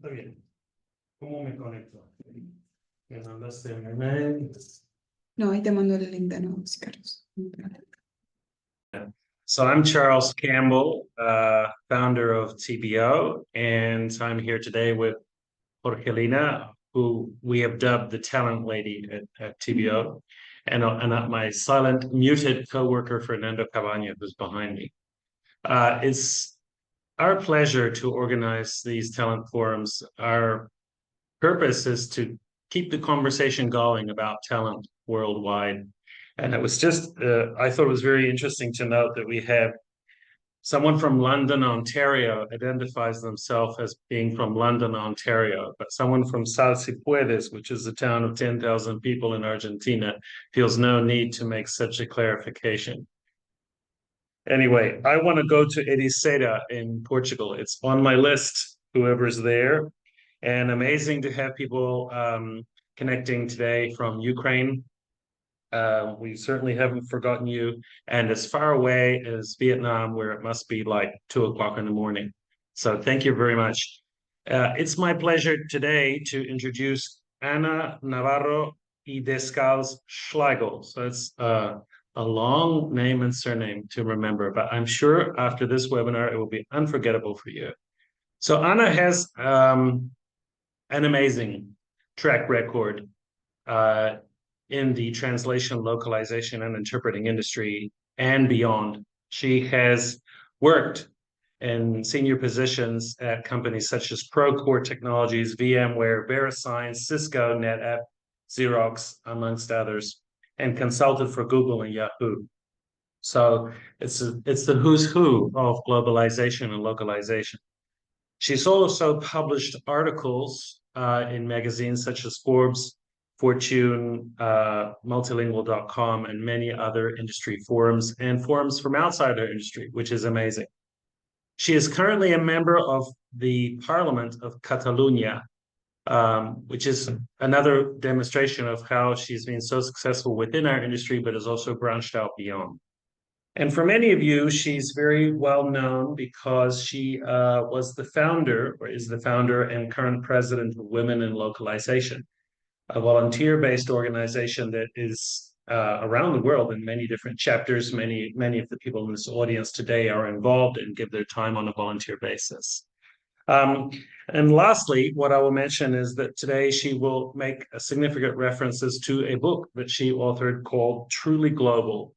está bien. ¿Cómo me conecto? ¿Me mandaste un email? No, ahí te mando el link de nuevo, Carlos. So I'm Charles Campbell, founder of TBO, and I'm here today with Jorgelina, who we have dubbed the talent lady at TBO, and my silent, muted coworker, Fernando Cabaña, who's behind me. It's our pleasure to organize these talent forums. Our purpose is to keep the conversation going about talent worldwide. And it was just, I thought it was very interesting to note that we have someone from London, Ontario, identifies themselves as being from London, Ontario, but someone from Sal Si Puedes, which is a town of 10,000 people in Argentina, feels no need to make such a clarification. Anyway, I want to go to Ericeira in Portugal. It's on my list, whoever's there. And amazing to have people connecting today from Ukraine. We certainly haven't forgotten you. And as far away as Vietnam, where it must be like 2 o'clock in the morning. So thank you very much. It's my pleasure today to introduce Anna Navarro y Descals Schlegel. So it's a long name and surname to remember, but I'm sure after this webinar, it will be unforgettable for you. So Anna has an amazing track record in the translation, localization, and interpreting industry and beyond. She has worked in senior positions at companies such as Procore Technologies, VMware, VeriSign, Cisco, NetApp, Xerox, amongst others, and consulted for Google and Yahoo. So it's the who's who of globalization and localization. She's also published articles in magazines such as Forbes, Fortune, multilingual.com, and many other industry forums and forums from outside her industry, which is amazing. She is currently a member of the Parliament of Catalonia, which is another demonstration of how she's been so successful within our industry, but has also branched out beyond. And for many of you, she's very well known because she was the founder, or is the founder and current president of Women in Localization, a volunteer-based organization that is around the world in many different chapters. Many of the people in this audience today are involved and give their time on a volunteer basis. And lastly, what I will mention is that today she will make significant references to a book that she authored called Truly Global.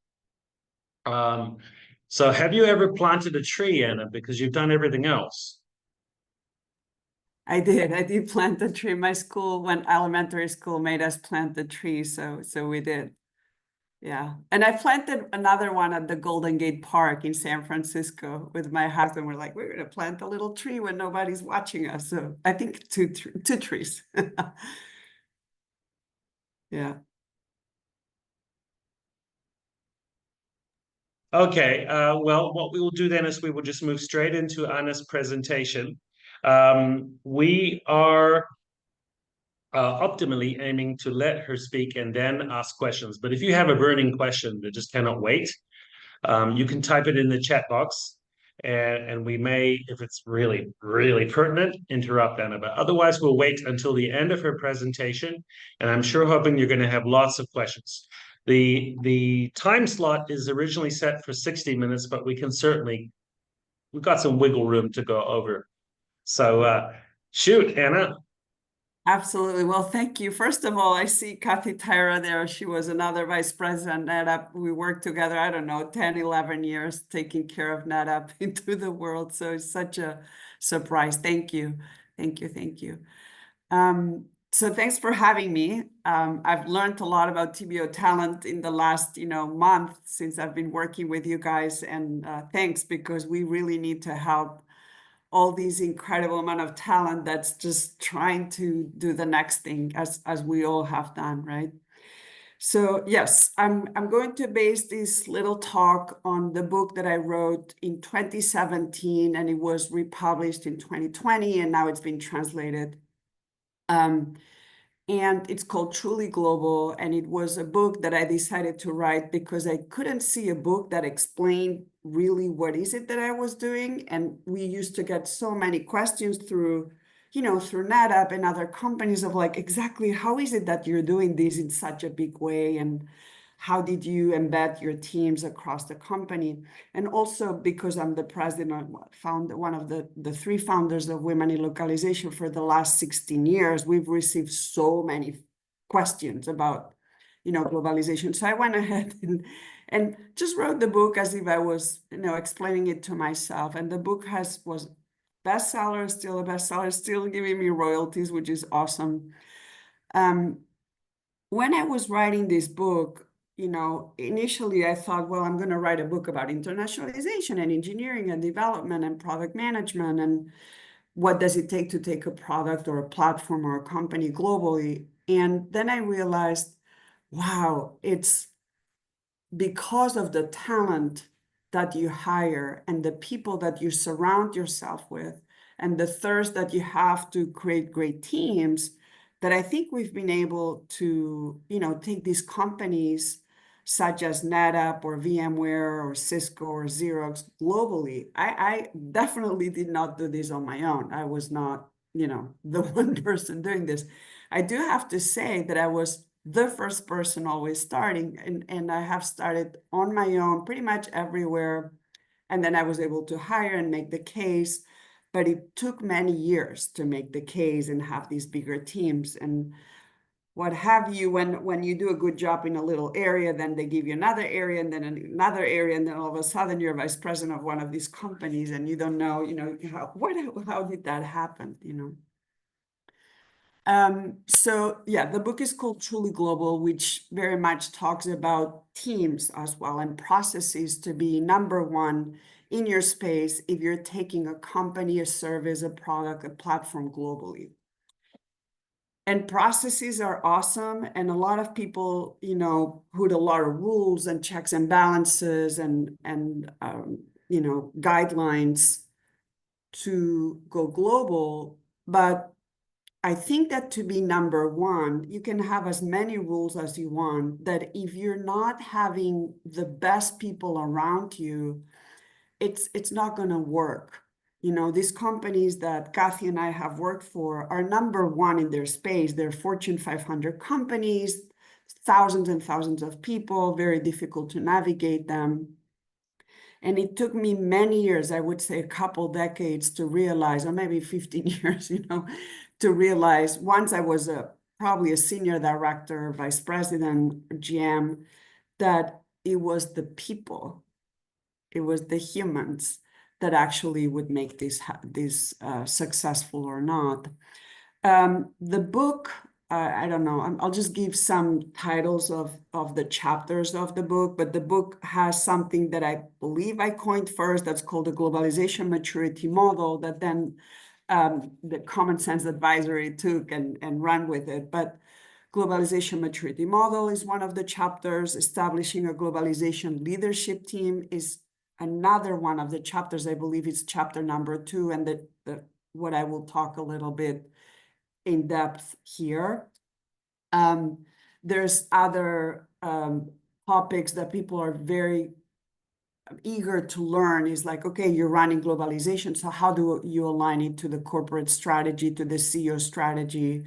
So have you ever planted a tree, Anna? Because you've done everything else. I did plant a tree. My school, when elementary school, made us plant the tree, so we did. Yeah, and I planted another one at the Golden Gate Park in San Francisco with my husband. We're like, we're gonna plant a little tree when nobody's watching us. So I think two trees. Yeah. Okay, well, what we will do then is we will just move straight into Anna's presentation. We are optimally aiming to let her speak and then ask questions. But if you have a burning question that just cannot wait, you can type it in the chat box. And we may, if it's really, really pertinent, interrupt Anna. But otherwise, we'll wait until the end of her presentation. And I'm sure hoping you're going to have lots of questions. The time slot is originally set for 60 minutes, but we've got some wiggle room to go over. So shoot, Anna. Absolutely. Well, thank you. First of all, I see Kathy Tyra there. She was another vice president at NetApp. We worked together, I don't know, 10, 11 years taking care of NetApp into the world. So it's such a surprise. Thank you. Thank you. Thank you. So thanks for having me. I've learned a lot about TBO talent in the last, month since I've been working with you guys. And thanks, because we really need to help all these incredible amount of talent that's just trying to do the next thing as we all have done, right? So yes, I'm going to base this little talk on the book that I wrote in 2017, and it was republished in 2020, and now it's been translated. And it's called Truly Global, and it was a book that I decided to write because I couldn't see a book that explained really what is it that I was doing. And we used to get so many questions through through NetApp and other companies of like, exactly how is it that you're doing this in such a big way? And how did you embed your teams across the company? And also because I'm the president, one of the three founders of Women in Localization for the last 16 years, we've received so many questions about, globalization. So I went ahead and just wrote the book as if I was, explaining it to myself. And the book was bestseller, still a bestseller, still giving me royalties, which is awesome. When I was writing this book, initially I thought, well, I'm going to write a book about internationalization and engineering and development and product management and what does it take to take a product or a platform or a company globally. And then I realized, wow, it's because of the talent that you hire and the people that you surround yourself with and the thirst that you have to create great teams that I think we've been able to, take these companies such as NetApp or VMware or Cisco or Xerox globally. I definitely did not do this on my own. I was not, the one person doing this. I do have to say that I was the first person always starting, and I have started on my own pretty much everywhere. And then I was able to hire and make the case, but it took many years to make the case and have these bigger teams. And what have you, when you do a good job in a little area, then they give you another area and then another area, and then all of a sudden you're vice president of one of these companies and you don't know, how did that happen, So yeah, the book is called Truly Global, which very much talks about teams as well and processes to be number one in your space if you're taking a company, a service, a product, a platform globally. And processes are awesome. And a lot of people, put a lot of rules and checks and balances and guidelines to go global. But I think that to be number one, you can have as many rules as you want, that if you're not having the best people around you, it's not going to work. These companies that Kathy and I have worked for are number one in their space. They're Fortune 500 companies, thousands and thousands of people, very difficult to navigate them. And it took me many years, I would say a couple decades to realize, or maybe 15 years, to realize once I was probably a senior director, vice president, GM, that it was the people, it was the humans that actually would make this successful or not. The book, I don't know, I'll just give some titles of the chapters of the book, but the book has something that I believe I coined first that's called the globalization maturity model that then the Common Sense Advisory took and ran with it. But globalization maturity model is one of the chapters. Establishing a globalization leadership team is another one of the chapters. I believe it's chapter number 2, and what I will talk a little bit in depth here. There's other topics that people are very eager to learn. Is like, okay, you're running globalization, so how do you align it to the corporate strategy, to the CEO strategy?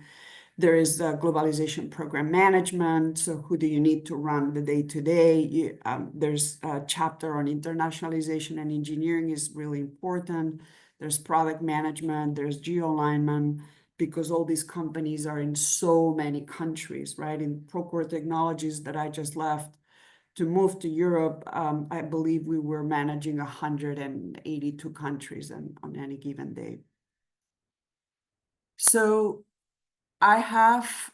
There is globalization program management. So who do you need to run the day-to-day? There's a chapter on internationalization and engineering is really important. There's product management, there's geo-alignment, because all these companies are in so many countries, right? In Procore Technologies that I just left to move to Europe, I believe we were managing 182 countries on any given day. So I have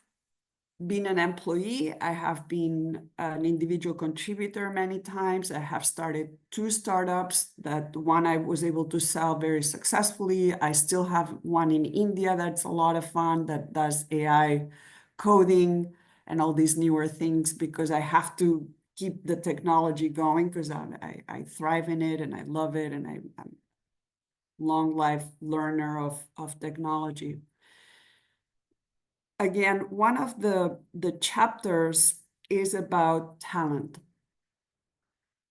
been an employee. I have been an individual contributor many times. I have started 2 startups, that one I was able to sell very successfully. I still have one in India that's a lot of fun, that does AI coding and all these newer things, because I have to keep the technology going, because I thrive in it and I love it, and I'm a long life learner of technology. Again, one of the chapters is about talent.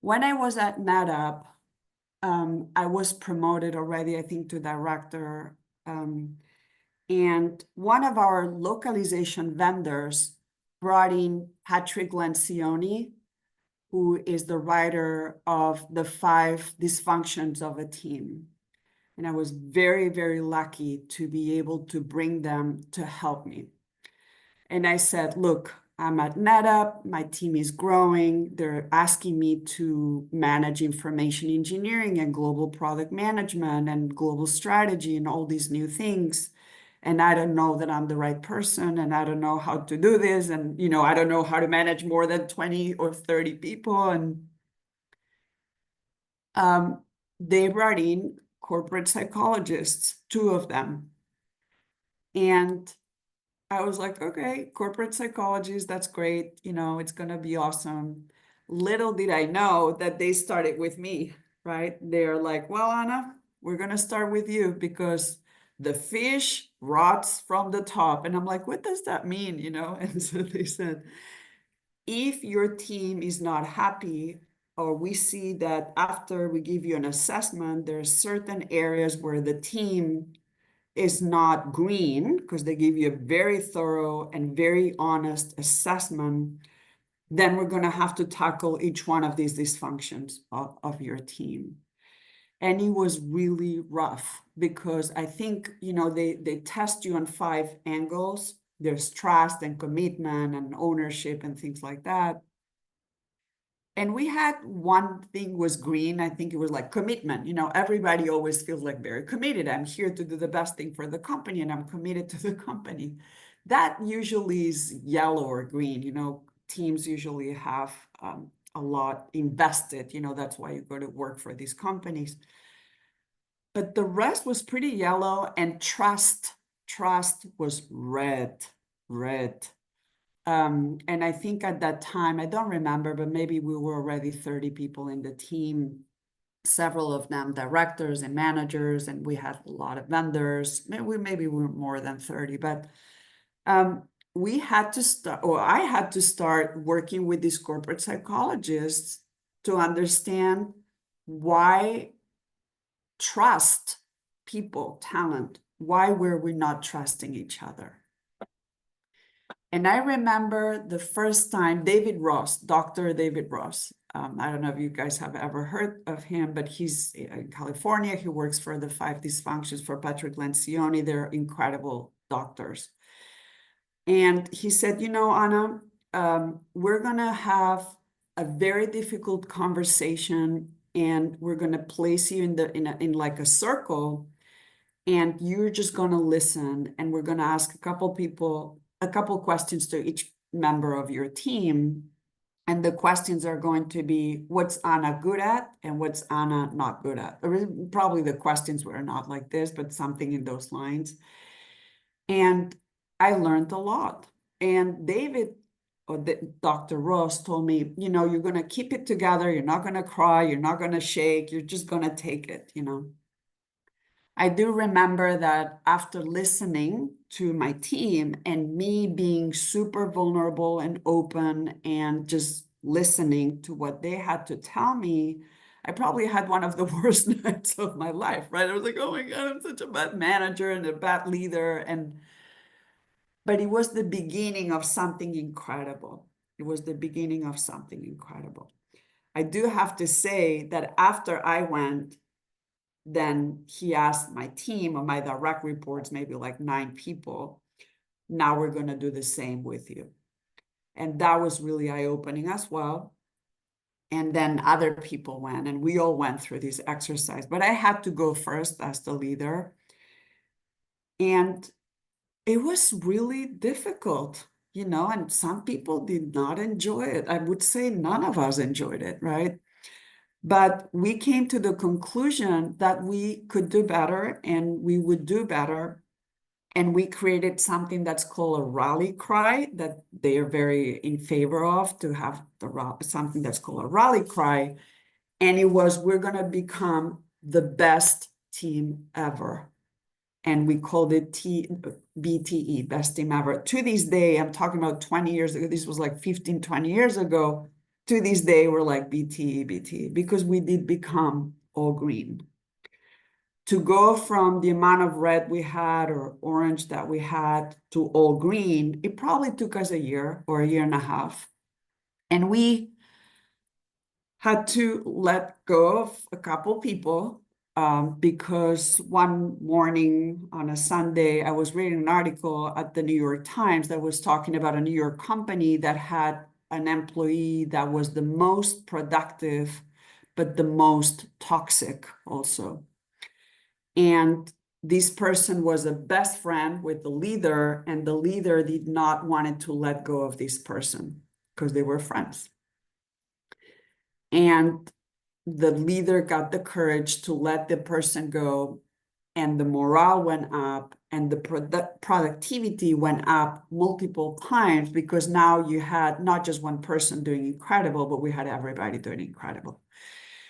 When I was at NetApp, I was promoted already, I think, to director. And one of our localization vendors brought in Patrick Lencioni, who is the writer of the 5 dysfunctions of a team. And I was very, very lucky to be able to bring them to help me. And I said, look, I'm at NetApp, my team is growing. They're asking me to manage information engineering and global product management and global strategy and all these new things. And I don't know that I'm the right person, and I don't know how to do this. And, I don't know how to manage more than 20 or 30 people. And they brought in corporate psychologists, 2 of them. And I was like, okay, corporate psychologists, that's great. It's going to be awesome. Little did I know that they started with me, right? They're like, well, Anna, we're going to start with you because the fish rots from the top. And I'm like, what does that mean? And so they said, if your team is not happy, or we see that after we give you an assessment, there are certain areas where the team is not green, because they give you a very thorough and very honest assessment, then we're going to have to tackle each one of these dysfunctions of your team. And it was really rough because I think, they test you on 5 angles. There's trust and commitment and ownership and things like that. And we had one thing was green. I think it was like commitment. Everybody always feels like very committed. I'm here to do the best thing for the company and I'm committed to the company. That usually is yellow or green. Teams usually have a lot invested. That's why you go to work for these companies. But the rest was pretty yellow, and trust was red. And I think at that time, I don't remember, but maybe we were already 30 people in the team, several of them directors and managers, and we had a lot of vendors. Maybe we were more than 30, but we had to start, or I had to start working with these corporate psychologists to understand why trust people, talent, why were we not trusting each other? And I remember the first time David Ross, Dr. David Ross, I don't know if you guys have ever heard of him, but he's in California. He works for the 5 dysfunctions for Patrick Lencioni. They're incredible doctors. And he said, Anna, we're going to have a very difficult conversation, and we're going to place you in like a circle, and you're just going to listen, and we're going to ask a couple questions to each member of your team. And the questions are going to be, what's Anna good at and what's Anna not good at? Probably the questions were not like this, but something in those lines. And I learned a lot. And Dr. Ross told me, you're going to keep it together. You're not going to cry. You're not going to shake. You're just going to take it, I do remember that after listening to my team and me being super vulnerable and open and just listening to what they had to tell me, I probably had one of the worst nights of my life, right? I was like, oh my God, I'm such a bad manager and a bad leader. But it was the beginning of something incredible. It was the beginning of something incredible. I do have to say that after I went, then he asked my team or my direct reports, maybe like 9 people, now we're going to do the same with you. And that was really eye-opening as well. And then other people went, and we all went through this exercise. But I had to go first as the leader. And it was really difficult, and some people did not enjoy it. I would say none of us enjoyed it, right? But we came to the conclusion that we could do better and we would do better. And we created something that's called a rally cry that they are very in favor of, to have something that's called a rally cry. And it was, we're going to become the best team ever. And we called it BTE, best team ever. To this day, I'm talking about 20 years ago. This was like 15, 20 years ago. To this day, we're like BTE, because we did become all green. to go from the amount of red we had or orange that we had to all green, it probably took us a year or a year and a half. And we had to let go of a couple people because one morning on a Sunday, I was reading an article at the New York Times that was talking about a New York company that had an employee that was the most productive, but the most toxic also. And this person was a best friend with the leader, and the leader did not want to let go of this person because they were friends. And the leader got the courage to let the person go, and the morale went up, and the productivity went up multiple times, because now you had not just one person doing incredible, but we had everybody doing incredible.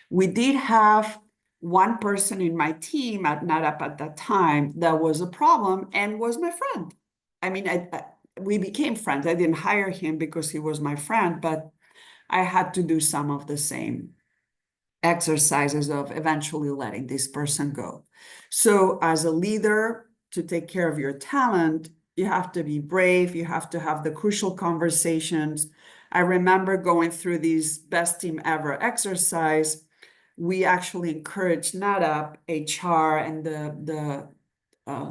We did have one person in my team at NetApp at that time that was a problem and was my friend. I mean, we became friends. I didn't hire him because he was my friend, but I had to do some of the same exercises of eventually letting this person go. So as a leader, to take care of your talent, you have to be brave. You have to have the crucial conversations. I remember going through this best team ever exercise. We actually encouraged NetApp, HR, and the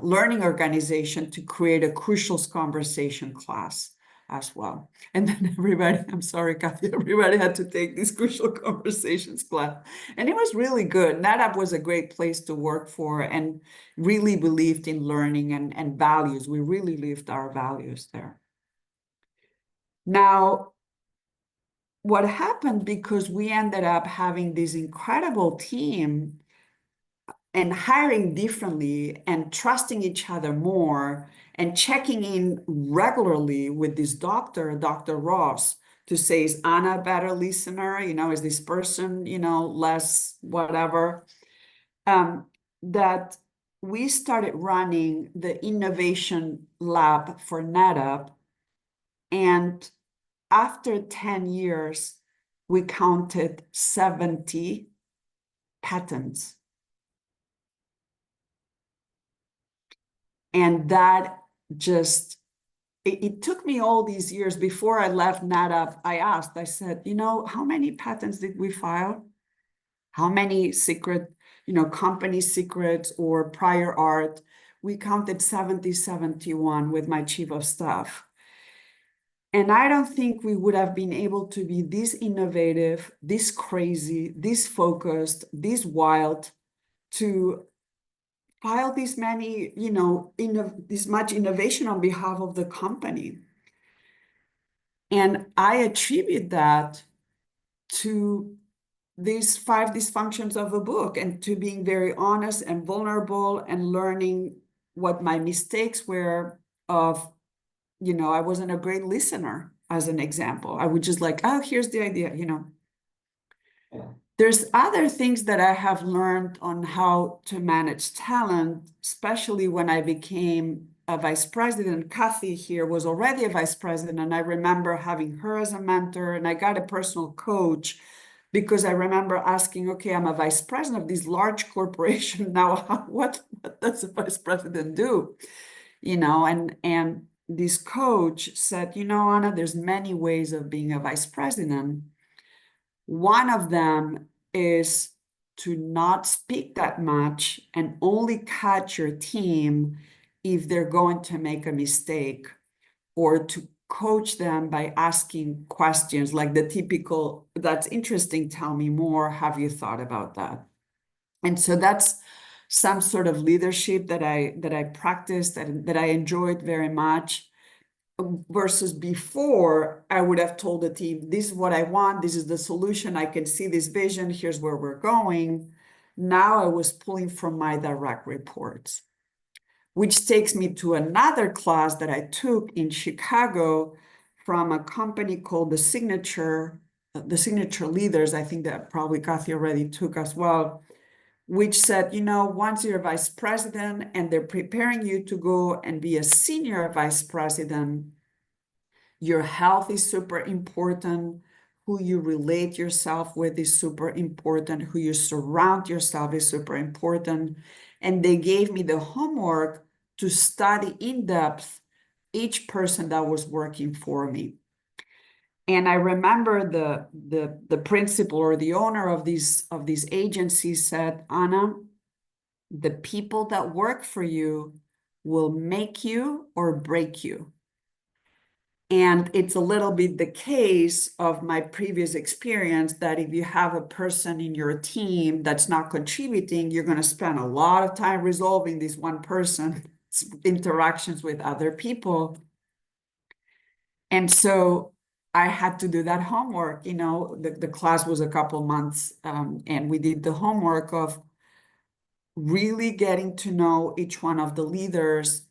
learning organization to create a crucial conversation class as well. And then everybody, I'm sorry, Kathy, everybody had to take this crucial conversations class. And it was really good. NetApp was a great place to work for and really believed in learning and values. We really lived our values there. Now, what happened, because we ended up having this incredible team and hiring differently and trusting each other more and checking in regularly with this doctor, Dr. Ross, to say, is Anna a better listener? Is this person, less whatever? That we started running the innovation lab for NetApp. And after 10 years, we counted 70 patents. And that just, it took me all these years. Before I left NetApp, I said, how many patents did we file? How many secret, company secrets or prior art? We counted 70, 71 with my chief of staff. And I don't think we would have been able to be this innovative, this crazy, this focused, this wild, to file this many, this much innovation on behalf of the company. And I attribute that to these 5 dysfunctions of a book, and to being very honest and vulnerable and learning what my mistakes were of, I wasn't a great listener, as an example. I would just oh, here's the idea, There's other things that I have learned on how to manage talent, especially when I became a vice president. Kathy here was already a vice president, and I remember having her as a mentor, and I got a personal coach because I remember asking, okay, I'm a vice president of this large corporation. Now, what does a vice president do? And this coach said, Anna, there's many ways of being a vice president. One of them is to not speak that much and only catch your team if they're going to make a mistake, or to coach them by asking questions like the typical, that's interesting, tell me more, have you thought about that? And so that's some sort of leadership that I practiced and that I enjoyed very much. Versus before, I would have told the team, this is what I want, this is the solution, I can see this vision, here's where we're going. Now I was pulling from my direct reports, which takes me to another class that I took in Chicago from a company called the Signature Leaders. I think that probably Kathy already took as well, which said, once you're vice president and they're preparing you to go and be a senior vice president, your health is super important. who you relate yourself with is super important. Who you surround yourself is super important. And they gave me the homework to study in depth each person that was working for me. And I remember the principal or the owner of these agencies said, Anna, the people that work for you will make you or break you. And it's a little bit the case of my previous experience that if you have a person in your team that's not contributing, you're going to spend a lot of time resolving this one person's interactions with other people. And so I had to do that homework. You know, the class was a couple months, and we did the homework of really getting to know each one of the leaders.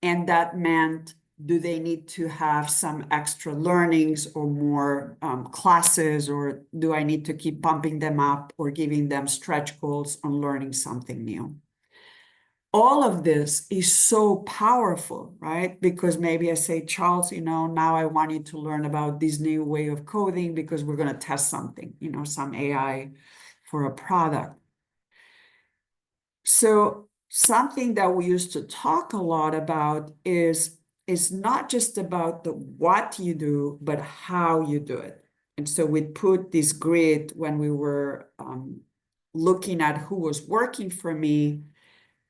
And that meant, do they need to have some extra learnings or more classes, or do I need to keep pumping them up or giving them stretch goals on learning something new? All of this is so powerful, right? Because maybe I say, Charles, you know, now I want you to learn about this new way of coding because we're going to test something, you know, some AI for a product. So something that we used to talk a lot about is not just about the what you do, but how you do it. And so we put this grid when we were looking at who was working for me,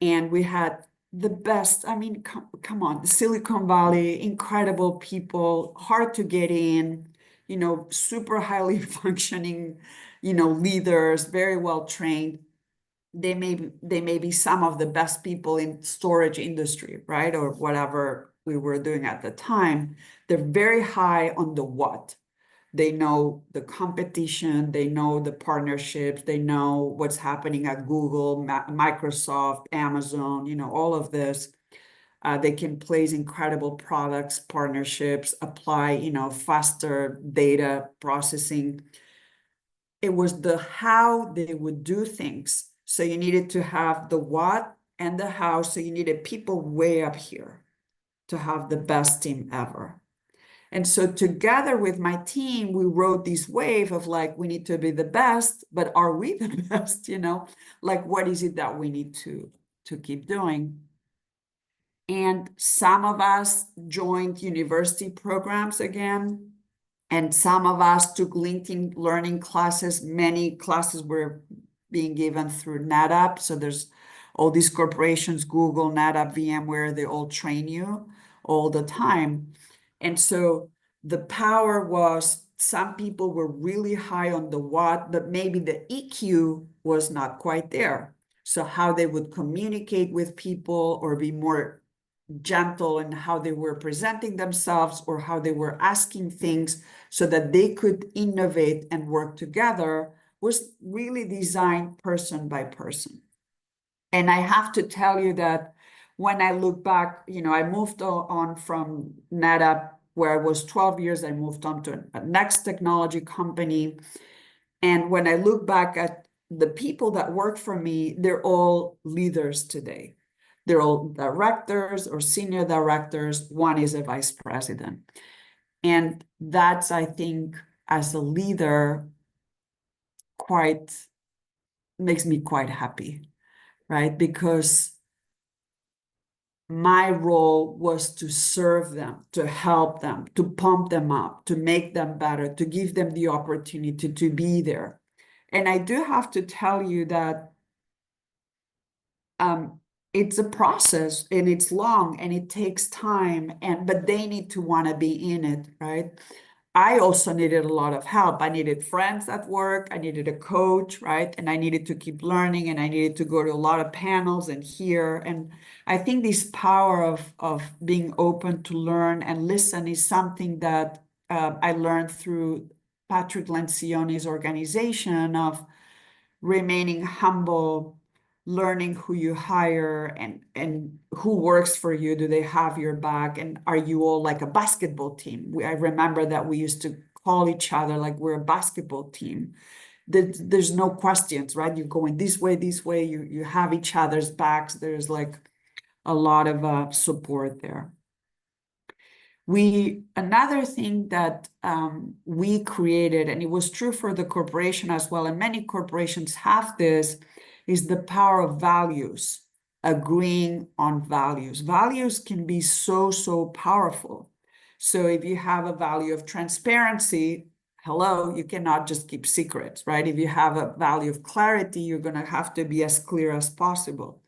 and we had the best, I mean, come on, the Silicon Valley, incredible people, hard to get in, you know, super highly functioning, you know, leaders, very well trained. They may be some of the best people in storage industry, right? Or whatever we were doing at the time. They're very high on the what. They know the competition, they know the partnerships, they know what's happening at Google, Microsoft, Amazon, you know, all of this. They can place incredible products, partnerships, apply, you know, faster data processing. It was the how they would do things. So you needed to have the what and the how. So you needed people way up here to have the best team ever. And so together with my team, we rode this wave of like, we need to be the best, but are we the best? You know, like, what is it that we need to keep doing? And some of us joined university programs again. And some of us took LinkedIn learning classes. Many classes were being given through NetApp. So there's all these corporations, Google, NetApp, VMware, they all train you all the time. And so the power was, some people were really high on the what, but maybe the EQ was not quite there. So how they would communicate with people or be more gentle in how they were presenting themselves or how they were asking things so that they could innovate and work together was really designed person by person. And I have to tell you that when I look back, you know, I moved on from NetApp, where I was 12 years, I moved on to a next technology company. And when I look back at the people that work for me, they're all leaders today. They're all directors or senior directors. One is a vice president. And that's, I think, as a leader, makes me quite happy, right? Because my role was to serve them, to help them, to pump them up, to make them better, to give them the opportunity to be there. And I do have to tell you that it's a process and it's long and it takes time, but they need to want to be in it, right? I also needed a lot of help. I needed friends at work. I needed a coach, right? And I needed to keep learning, and I needed to go to a lot of panels and hear. And I think this power of being open to learn and listen is something that I learned through Patrick Lencioni's organization of remaining humble, learning who you hire and who works for you. Do they have your back? And are you all like a basketball team? I remember that we used to call each other like we're a basketball team. There's no questions, right? You're going this way, you have each other's backs. There's like a lot of support there. Another thing that we created, and it was true for the corporation as well, and many corporations have this, is the power of values, agreeing on values. Values can be so, so powerful. So if you have a value of transparency, hello, you cannot just keep secrets, right? If you have a value of clarity, you're going to have to be as clear as possible.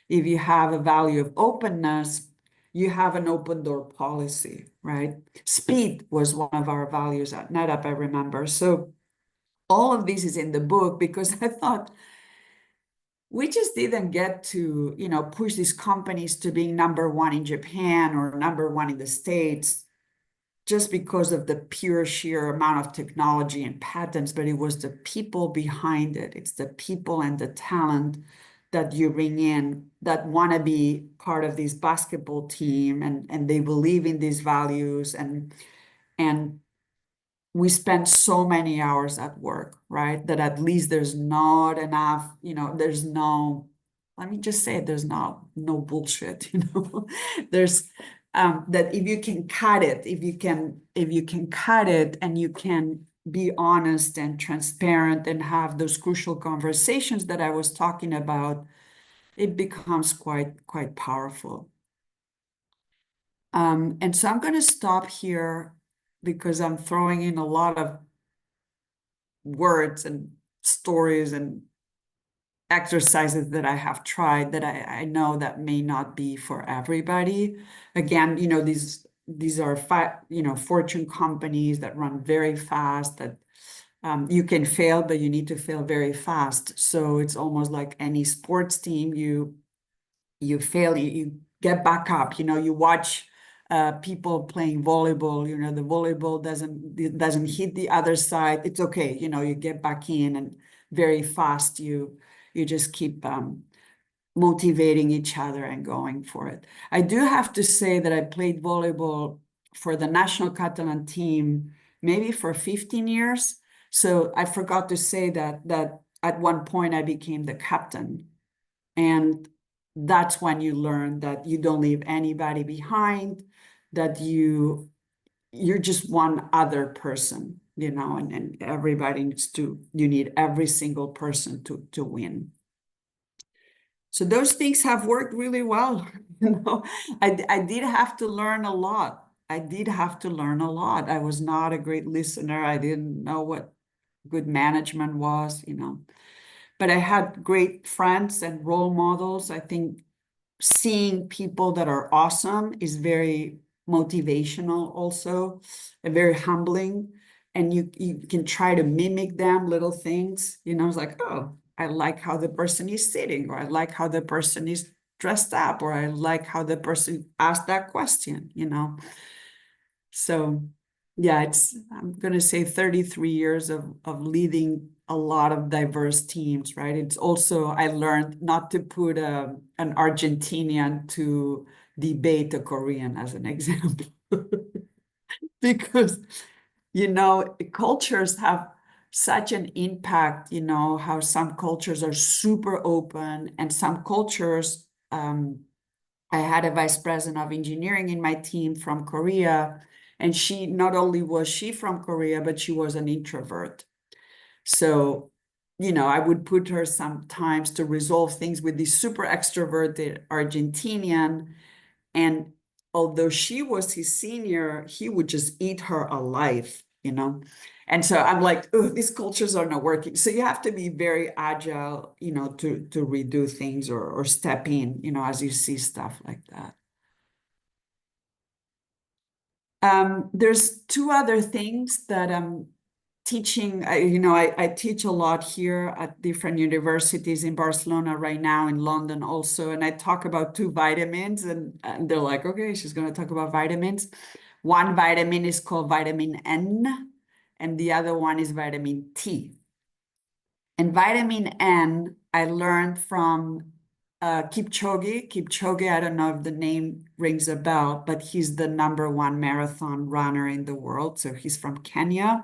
If you have a value of openness, you have an open door policy, right? Speed was one of our values at NetApp, I remember. So all of this is in the book because I thought we just didn't get to, push these companies to being number one in Japan or number one in the States just because of the pure sheer amount of technology and patents, but it was the people behind it. It's the people and the talent that you bring in that want to be part of this basketball team, and they believe in these values, and we spend so many hours at work, right? That at least there's not enough, there's no, let me just say it, there's no bullshit, there's that if you can cut it, if you can cut it and you can be honest and transparent and have those crucial conversations that I was talking about, it becomes quite powerful. And so I'm going to stop here because I'm throwing in a lot of words and stories and exercises that I have tried that I know that may not be for everybody. Again, these are Fortune companies that run very fast, that you can fail, but you need to fail very fast. So it's almost like any sports team. You fail, you get back up. You watch people playing volleyball. The volleyball doesn't hit the other side. It's okay. You get back in, and very fast you just keep motivating each other and going for it. I do have to say that I played volleyball for the national Catalan team maybe for 15 years. So I forgot to say that at one point I became the captain. And that's when you learn that you don't leave anybody behind, that you're just one other person, and everybody you need every single person to win. So those things have worked really well. I did have to learn a lot. I was not a great listener. I didn't know what good management was, but I had great friends and role models. I think seeing people that are awesome is very motivational also, and very humbling. And you can try to mimic them, little things, it's like, oh, I like how the person is sitting, or I like how the person is dressed up, or I like how the person asked that question, So yeah, I'm going to say 33 years of leading a lot of diverse teams, right? It's also, I learned not to put an Argentinian to debate a Korean as an example. Because, cultures have such an impact, how some cultures are super open, and some cultures, I had a vice president of engineering in my team from Korea, and she, not only was she from Korea, but she was an introvert. So, I would put her sometimes to resolve things with this super extroverted Argentinian. And although she was his senior, he would just eat her alive, And so I'm like, oh, these cultures are not working. So you have to be very agile, to redo things or step in, as you see stuff like that. There's two other things that I'm teaching. I teach a lot here at different universities in Barcelona right now, in London also, and I talk about two vitamins, and they're like, okay, she's going to talk about vitamins. One vitamin is called vitamin N, and the other one is vitamin T. And vitamin N, I learned from Kipchoge. Kipchoge, I don't know if the name rings a bell, but he's the #1 marathon runner in the world. So he's from Kenya.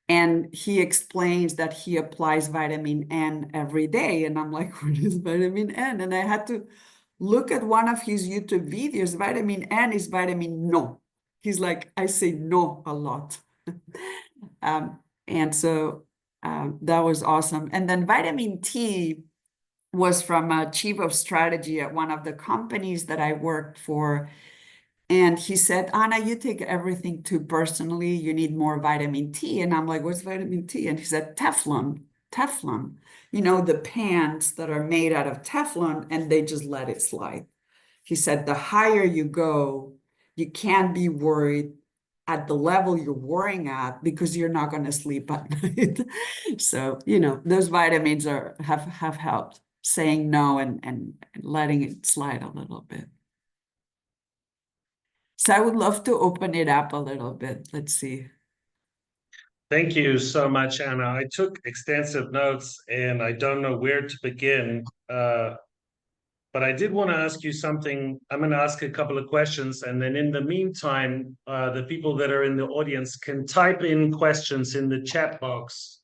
And he explains that he applies vitamin N every day. And I'm like, what is vitamin N? And I had to look at one of his YouTube videos. Vitamin N is vitamin no. He's like, I say no a lot. And so that was awesome. And then vitamin T was from a chief of strategy at one of the companies that I worked for. And he said, Anna, you take everything too personally. You need more vitamin T. And I'm like, what's vitamin T? And he said, Teflon, Teflon, you know, the pans that are made out of Teflon, and they just let it slide. He said, the higher you go, you can't be worried at the level you're worrying at because you're not going to sleep at night. So, you know, those vitamins have helped saying no and letting it slide a little bit. So I would love to open it up a little bit. Let's see. Thank you so much, Anna. I took extensive notes and I don't know where to begin. But I did want to ask you something. I'm going to ask a couple of questions. And then in the meantime, the people that are in the audience can type in questions in the chat box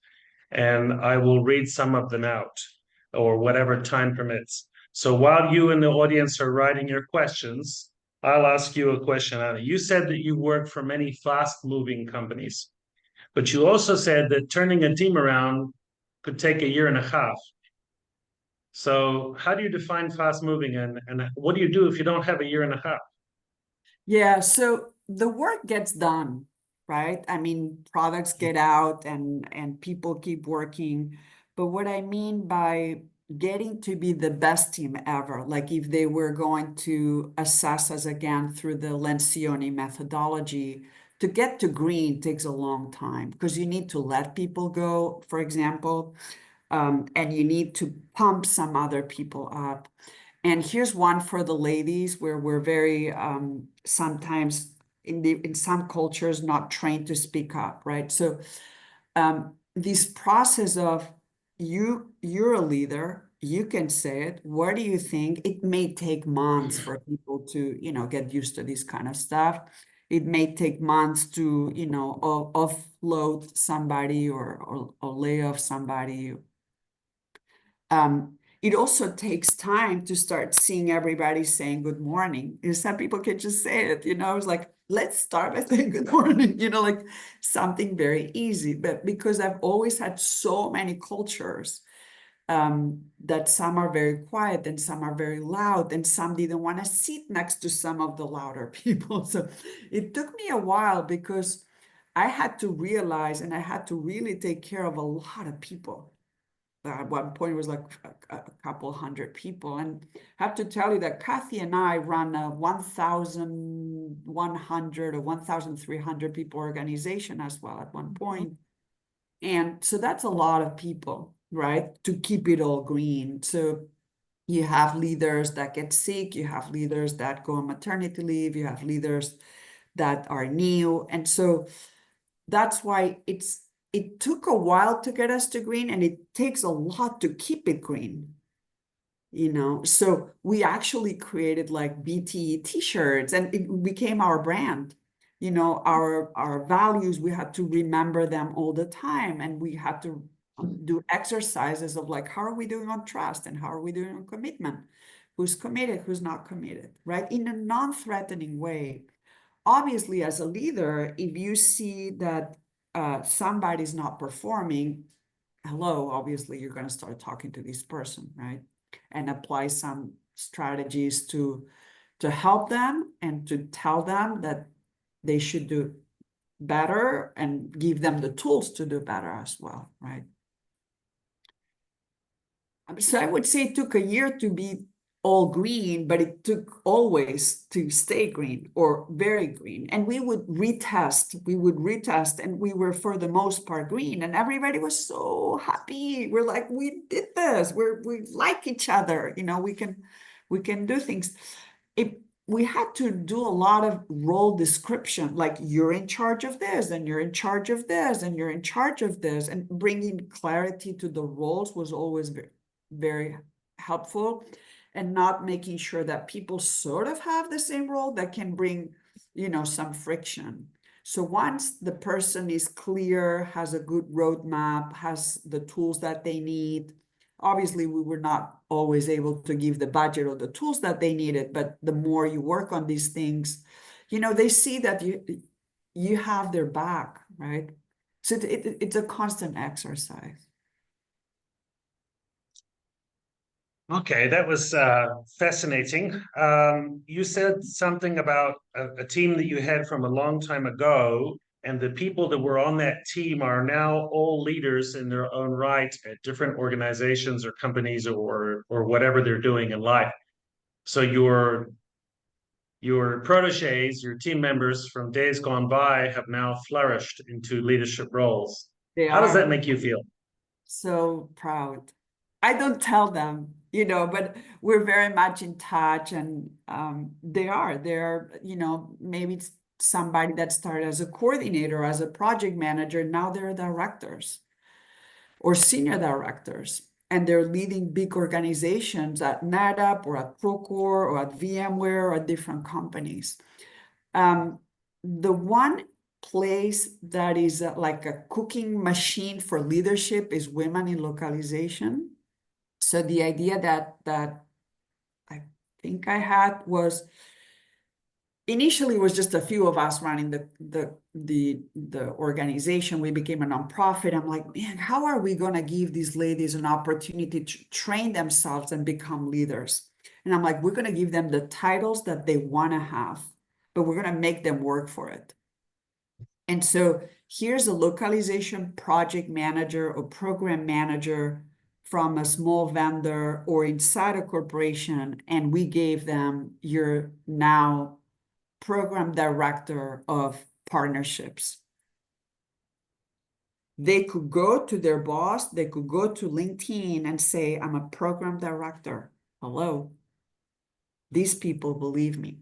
and I will read some of them out or whatever time permits. So while you in the audience are writing your questions, I'll ask you a question, Anna. You said that you work for many fast-moving companies, but you also said that turning a team around could take a year and a half. So how do you define fast-moving and what do you do if you don't have a year and a half? Yeah, so the work gets done, right? I mean, products get out and people keep working. But what I mean by getting to be the best team ever, like if they were going to assess us again through the Lencioni methodology, to get to green takes a long time because you need to let people go, for example, and you need to pump some other people up. And here's one for the ladies where we're very sometimes in some cultures not trained to speak up, right? So this process of you're a leader, you can say it. What do you think? It may take months for people to, you know, get used to this kind of stuff. It may take months to, you know, offload somebody or lay off somebody. It also takes time to start seeing everybody saying good morning. Some people can just say it, you know, it's like, let's start by saying good morning, you know, like something very easy. But because I've always had so many cultures that some are very quiet and some are very loud and some didn't want to sit next to some of the louder people. So it took me a while because I had to realize and I had to really take care of a lot of people. At one point it was like a couple hundred people. And I have to tell you that Kathy and I run a 1,100 or 1,300 people organization as well at one point. And so that's a lot of people, right? To keep it all green. So you have leaders that get sick, you have leaders that go on maternity leave, you have leaders that are new. And so that's why it took a while to get us to green, and it takes a lot to keep it green, you know. So we actually created like BTE t-shirts, and it became our brand, you know, our values. We had to remember them all the time, and we had to do exercises of like, how are we doing on trust and how are we doing on commitment, who's committed, who's not committed, right, in a non-threatening way. Obviously, as a leader, if you see that somebody's not performing, hello, obviously you're going to start talking to this person, right? And apply some strategies to help them and to tell them that they should do better and give them the tools to do better as well, right? So I would say it took a year to be all green, but it took always to stay green or very green. And we would retest, and we were for the most part green, and everybody was so happy. We're like, we did this, we like each other, you know, we can do things. We had to do a lot of role description, like you're in charge of this, and you're in charge of this, and you're in charge of this, and bringing clarity to the roles was always very, very helpful, and not making sure that people sort of have the same role that can bring, you know, some friction. So once the person is clear, has a good roadmap, has the tools that they need, obviously we were not always able to give the budget or the tools that they needed, but the more you work on these things, they see that you have their back, right? So it's a constant exercise. Okay, that was fascinating. You said something about a team that you had from a long time ago, and the people that were on that team are now all leaders in their own right at different organizations or companies or whatever they're doing in life. So your proteges, your team members from days gone by have now flourished into leadership roles. They How does are that make you feel? so proud. I don't tell them, but we're very much in touch, and they're, maybe it's somebody that started as a coordinator, as a project manager, now they're directors or senior directors, and they're leading big organizations at NetApp or at Procore or at VMware or at different companies. The one place that is like a cooking machine for leadership is women in localization. So the idea that I think I had was, initially it was just a few of us running the organization. We became a nonprofit. I'm like, man, how are we going to give these ladies an opportunity to train themselves and become leaders? And I'm like, we're going to give them the titles that they want to have, but we're going to make them work for it. And so here's a localization project manager or program manager from a small vendor or inside a corporation, and we gave them your now program director of partnerships. They could go to their boss, they could go to LinkedIn and say, I'm a program director. Hello. These people believe me.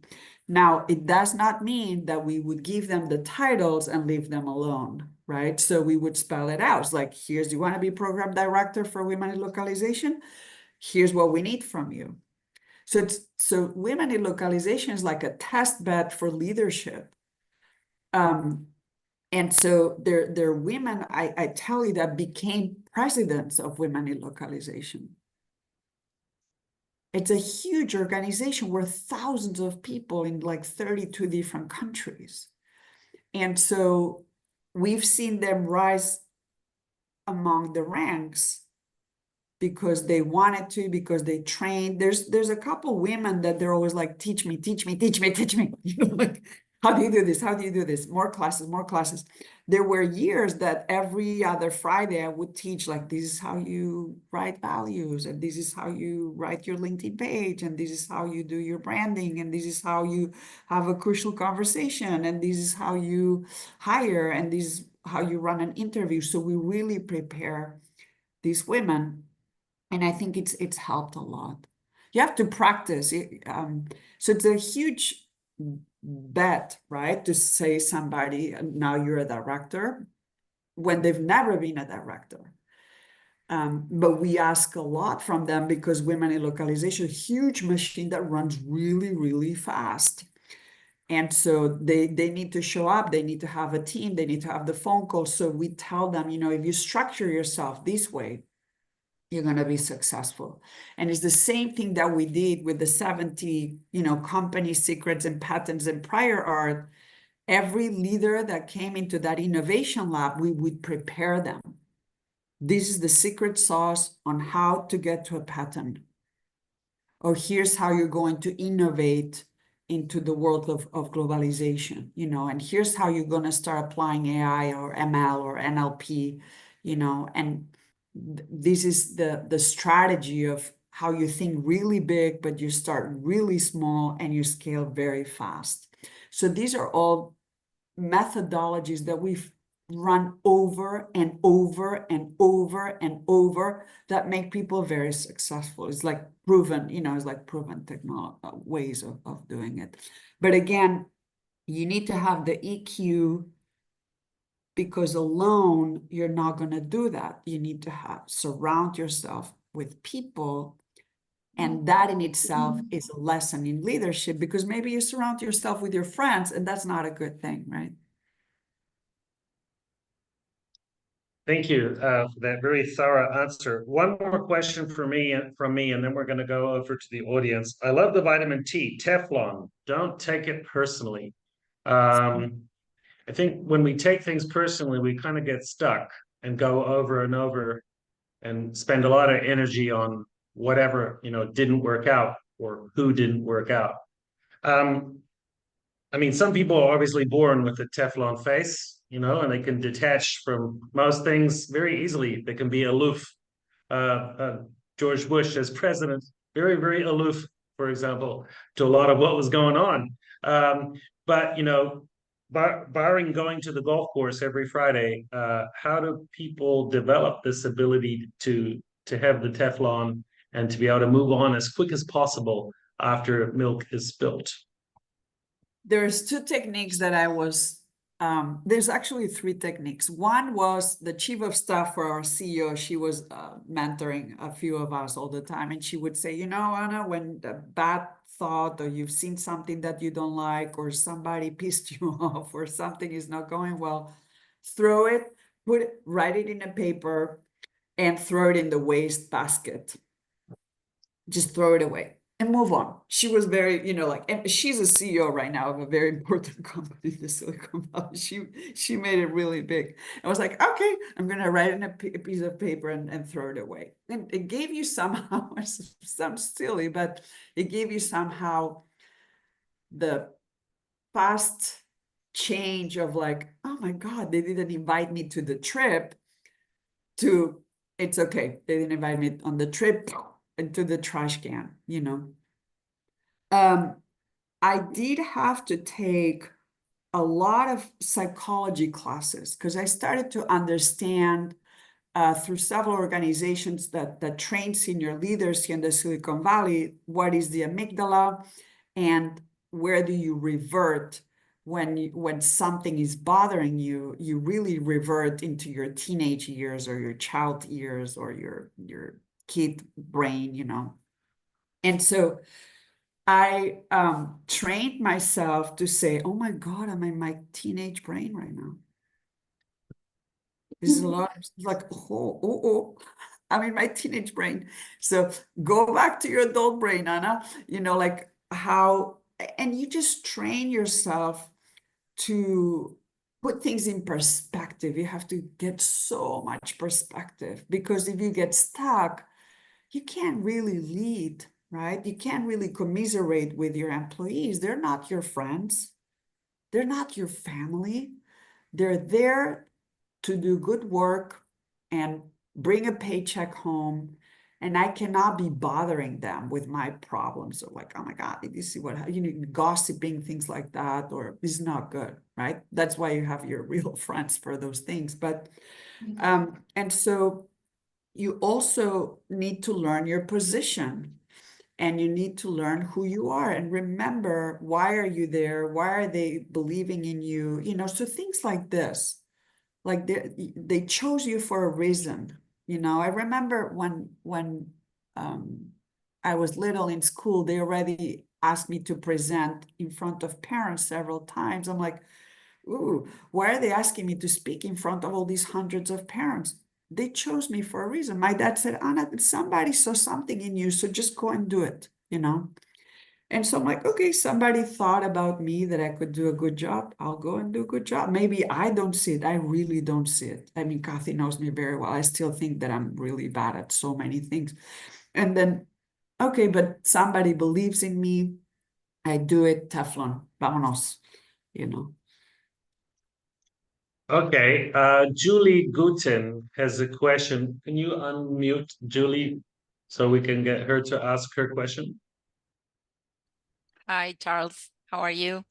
Now, it does not mean that we would give them the titles and leave them alone, right? So we would spell it out. It's like, here's, you want to be program director for women in localization? Here's what we need from you. So women in localization is like a test bed for leadership. And so they're women, I tell you, that became presidents of women in localization. It's a huge organization. We're thousands of people in like 32 different countries. And so we've seen them rise among the ranks because they wanted to, because they trained. There's a couple women that they're always like, teach me, teach me, teach me, teach me. Like, how do you do this? How do you do this? More classes, more classes. There were years that every other Friday I would teach, like, this is how you write values, and this is how you write your LinkedIn page, and this is how you do your branding, and this is how you have a crucial conversation, and this is how you hire, and this is how you run an interview. So we really prepare these women, and I think it's helped a lot. You have to practice. So it's a huge bet, right? To say somebody, now you're a director, when they've never been a director. But we ask a lot from them because women in localization, huge machine that runs really, really fast. And so they need to show up, they need to have a team, they need to have the phone call. So we tell them, if you structure yourself this way, you're going to be successful. And it's the same thing that we did with the 70, company secrets and patents and prior art. Every leader that came into that innovation lab, we would prepare them. This is the secret sauce on how to get to a patent. Or here's how you're going to innovate into the world of globalization, and here's how you're going to start applying AI or ML or NLP, and this is the strategy of how you think really big, but you start really small and you scale very fast. So these are all methodologies that we've run over and over and over and over that make people very successful. It's like proven, it's like proven technology ways of doing it. But again, you need to have the EQ, because alone you're not going to do that. You need to surround yourself with people, and that in itself is a lesson in leadership, because maybe you surround yourself with your friends and that's not a good thing, right? Thank you for that very thorough answer. One more question from me, and then we're going to go over to the audience. I love the vitamin T, Teflon. Don't take it personally. I think when we take things personally, we kind of get stuck and go over and over and spend a lot of energy on whatever, didn't work out or who didn't work out. I mean, some people are obviously born with a Teflon face, and they can detach from most things very easily. They can be aloof. George Bush as president, very, very aloof, for example, to a lot of what was going on. But, barring going to the golf course every Friday, how do people develop this ability to have the Teflon and to be able to move on as quick as possible after milk is spilt? There's two techniques that there's actually three techniques. One was the chief of staff for our CEO. She was mentoring a few of us all the time. And she would say, Anna, when a bad thought or you've seen something that you don't like or somebody pissed you off or something is not going well, throw it, write it in a paper and throw it in the waste basket. Just throw it away and move on. She was very, and she's a CEO right now of a very important company, the Silicon Valley. She made it really big. I was like, okay, I'm going to write in a piece of paper and throw it away. And it gave you somehow, it sounds silly, but it gave you somehow the fast change of like, oh my God, they didn't invite me to the trip to, it's okay. They didn't invite me on the trip into the trash can, I did have to take a lot of psychology classes because I started to understand through several organizations that train senior leaders here in the Silicon Valley, what is the amygdala and where do you revert when something is bothering you, you really revert into your teenage years or your child years or your kid brain, And so I trained myself to say, oh my God, I'm in my teenage brain right now. This is a lot, like, oh, I'm in my teenage brain. So go back to your adult brain, Anna, like how, and you just train yourself to put things in perspective. You have to get so much perspective because if you get stuck, you can't really lead, right? You can't really commiserate with your employees. They're not your friends. They're not your family. They're there to do good work and bring a paycheck home. And I cannot be bothering them with my problems or like, oh my God, did you see what, gossiping, things like that, or this is not good, right? That's why you have your real friends for those things. But, and so you also need to learn your position and you need to learn who you are and remember, why are you there? Why are they believing in you? So things like this, like they chose you for a reason. I remember when I was little in school, they already asked me to present in front of parents several times. I'm like, ooh, why are they asking me to speak in front of all these hundreds of parents? They chose me for a reason. My dad said, Anna, somebody saw something in you, so just go and do it, And so I'm like, okay, somebody thought about me that I could do a good job. I'll go and do a good job. Maybe I don't see it. I really don't see it. I mean, Kathy knows me very well. I still think that I'm really bad at so many things. And then, okay, but somebody believes in me. I do it, Teflon, vámonos, Okay, Julie Guten has a question. Can you unmute Julie so we can get her to ask her question? Hi, Charles. How are you?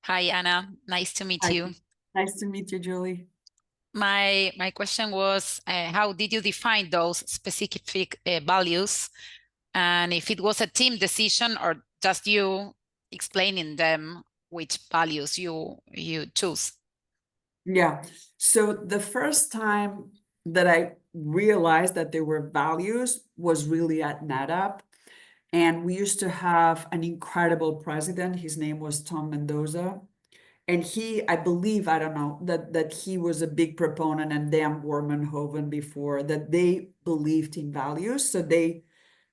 Hi, Anna. Nice to meet you. Nice to meet you, Julie. My question was, how did you define those specific values? And if it was a team decision or just you explaining them which values you choose? Yeah. So the first time that I realized that there were values was really at NetApp. And we used to have an incredible president. His name was Tom Mendoza. And he, I believe, I don't know, that he was a big proponent, and Dan Warmanhoven before, that they believed in values. So they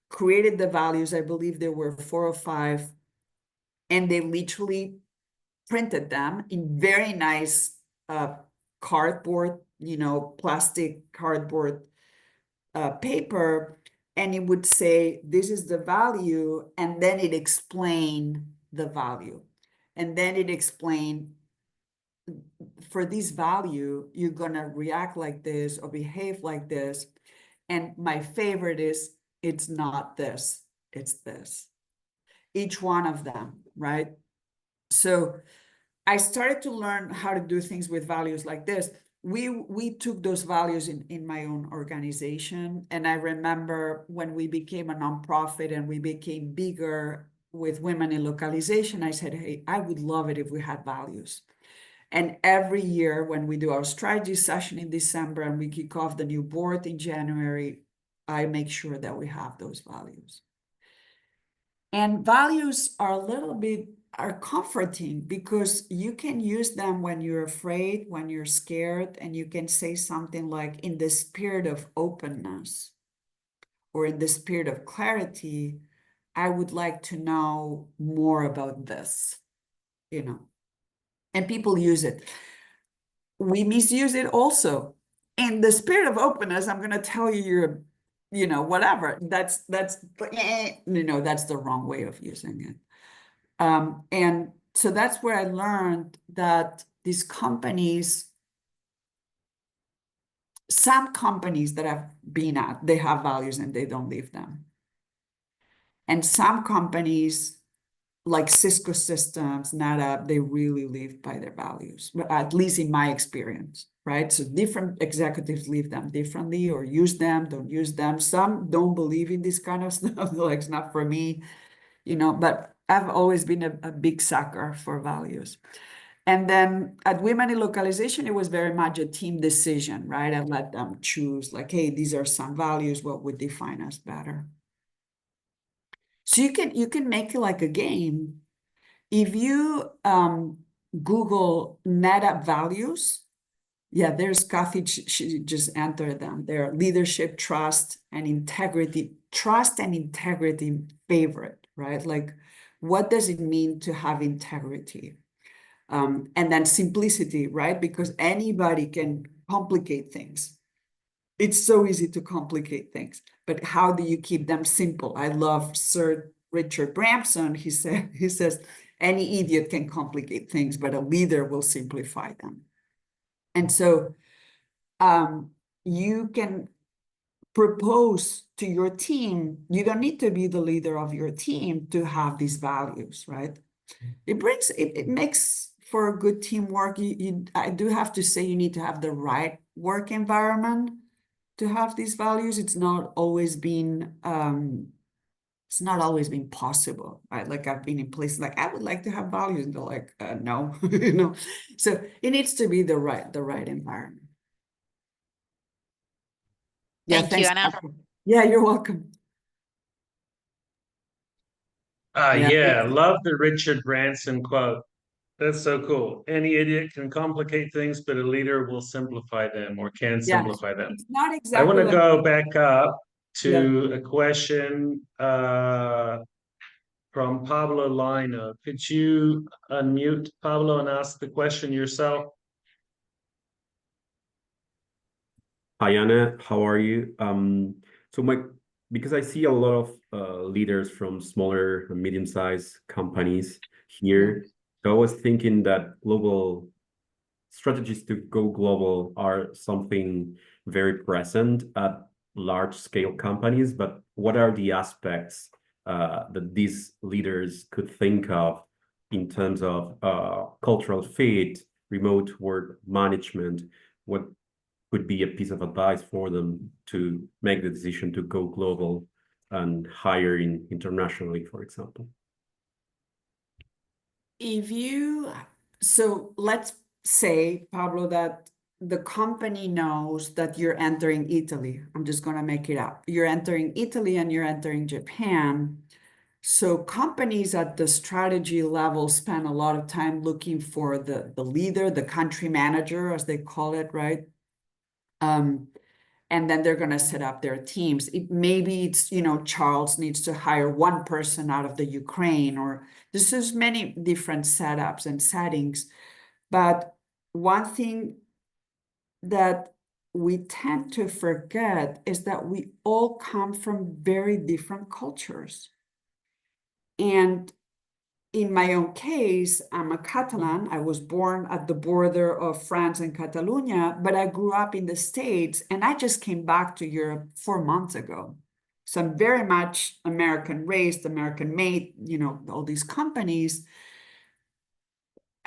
created the values. I believe there were 4 or 5. And they literally printed them in very nice cardboard, plastic cardboard paper, and it would say, this is the value, and then it explained the value. And then it explained, for this value, you're gonna react like this or behave like this. And my favorite is, it's not this, it's this. Each one of them, right? So I started to learn how to do things with values like this. We took those values in my own organization. And I remember when we became a nonprofit and we became bigger with women in localization, I said, hey, I would love it if we had values. And every year when we do our strategy session in December and we kick off the new board in January, I make sure that we have those values. And values are comforting because you can use them when you're afraid, when you're scared, and you can say something like, in the spirit of openness or in the spirit of clarity, I would like to know more about this, and people use it. We misuse it also. In the spirit of openness, I'm going to tell you whatever. That's the wrong way of using it. And so that's where I learned that these companies, some companies that I've been at, they have values and they don't live them. And some companies like Cisco Systems, NetApp, they really live by their values, at least in my experience, right? So different executives live them differently or use them, don't use them. Some don't believe in this kind of stuff, like it's not for me, but I've always been a big sucker for values. And then at Women in Localization, it was very much a team decision, right? I let them choose like, hey, these are some values, what would define us better? So you can make it like a game. If you Google NetApp values, yeah, there's Kathy, she just entered them. They're leadership, trust, and integrity. Trust and integrity favorite, right? Like, what does it mean to have integrity? And then simplicity, right? Because anybody can complicate things. It's so easy to complicate things, but how do you keep them simple? I love Sir Richard Branson. He says, any idiot can complicate things, but a leader will simplify them. And so you can propose to your team, you don't need to be the leader of your team to have these values, right? It makes for a good teamwork. I do have to say, you need to have the right work environment to have these values. It's not always been possible, right? Like I've been in places like, I would like to have values, and they're like, no, So it needs to be the right environment. Yeah, Thank you, Anna. Yeah, you're welcome. Yeah, love the Richard Branson quote. That's so cool. Any idiot can complicate things, but a leader will simplify them or can simplify them. It's not I exactly want to like, go back up to a question from Pablo Lino. Could you unmute Pablo and ask the question yourself? Hi, Anna, how are you? Because I see a lot of leaders from smaller and medium-sized companies here. So I was thinking that global strategies to go global are something very present at large-scale companies, but what are the aspects that these leaders could think of in terms of cultural fit, remote work management? What could be a piece of advice for them to make the decision to go global and hire internationally, for example? So let's say, Pablo, that the company knows that you're entering Italy. I'm just going to make it up. You're entering Italy and you're entering Japan. So companies at the strategy level spend a lot of time looking for the leader, the country manager, as they call it, right? And then they're going to set up their teams. Maybe it's, you know, Charles needs to hire one person out of the Ukraine, or this is many different setups and settings. But one thing that we tend to forget is that we all come from very different cultures. And in my own case, I'm a Catalan. I was born at the border of France and Catalonia, but I grew up in the States, and I just came back to Europe 4 months ago. So I'm very much American raised, American made, you know, all these companies.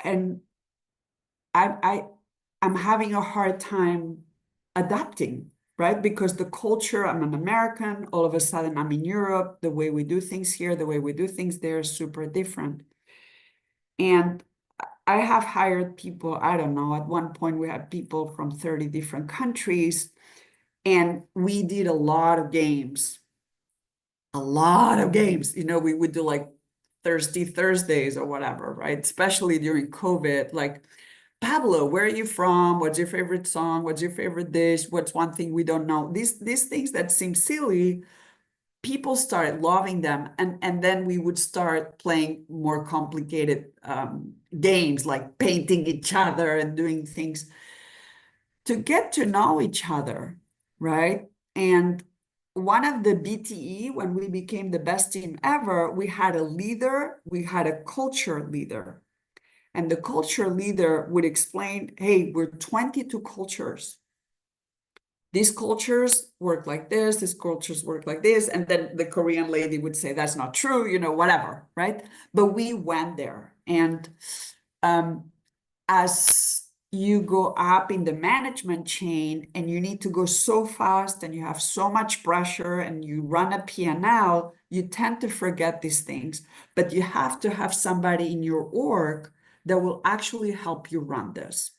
And I'm having a hard time adapting, right? Because the culture, I'm an American, all of a sudden I'm in Europe, the way we do things here, the way we do things there is super different. And I have hired people, I don't know, at one point we had people from 30 different countries, and we did a lot of games. You know, we would do like Thirsty Thursdays or whatever, right? Especially during COVID, like, Pablo, where are you from? What's your favorite song? What's your favorite dish? What's one thing we don't know? These things that seem silly, people started loving them. And then we would start playing more complicated games, like painting each other and doing things to get to know each other, right? And one of the BTE, when we became the best team ever, we had a leader, we had a culture leader. And the culture leader would explain, hey, we're 22 cultures. These cultures work like this, these cultures work like this. And then the Korean lady would say, that's not true, you know, whatever, right? But we went there. And as you go up in the management chain and you need to go so fast and you have so much pressure and you run a P&L, you tend to forget these things. But you have to have somebody in your org that will actually help you run this,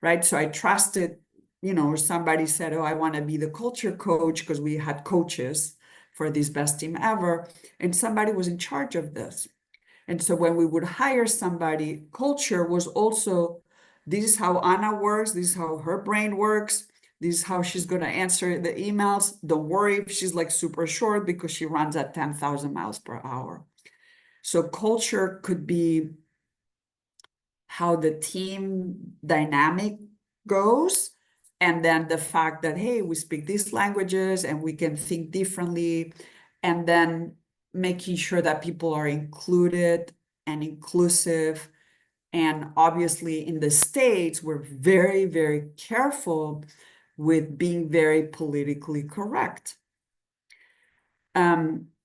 right? So I trusted, you know, somebody said, oh, I want to be the culture coach, because we had coaches for this best team ever. And somebody was in charge of this. And so when we would hire somebody, culture was also, this is how Anna works, this is how her brain works, this is how she's going to answer the emails. Don't worry if she's like super short, because she runs at 10,000 miles per hour. So culture could be how the team dynamic goes, and then the fact that, hey, we speak these languages and we can think differently, and then making sure that people are included and inclusive. And obviously in the States, we're very, very careful with being very politically correct.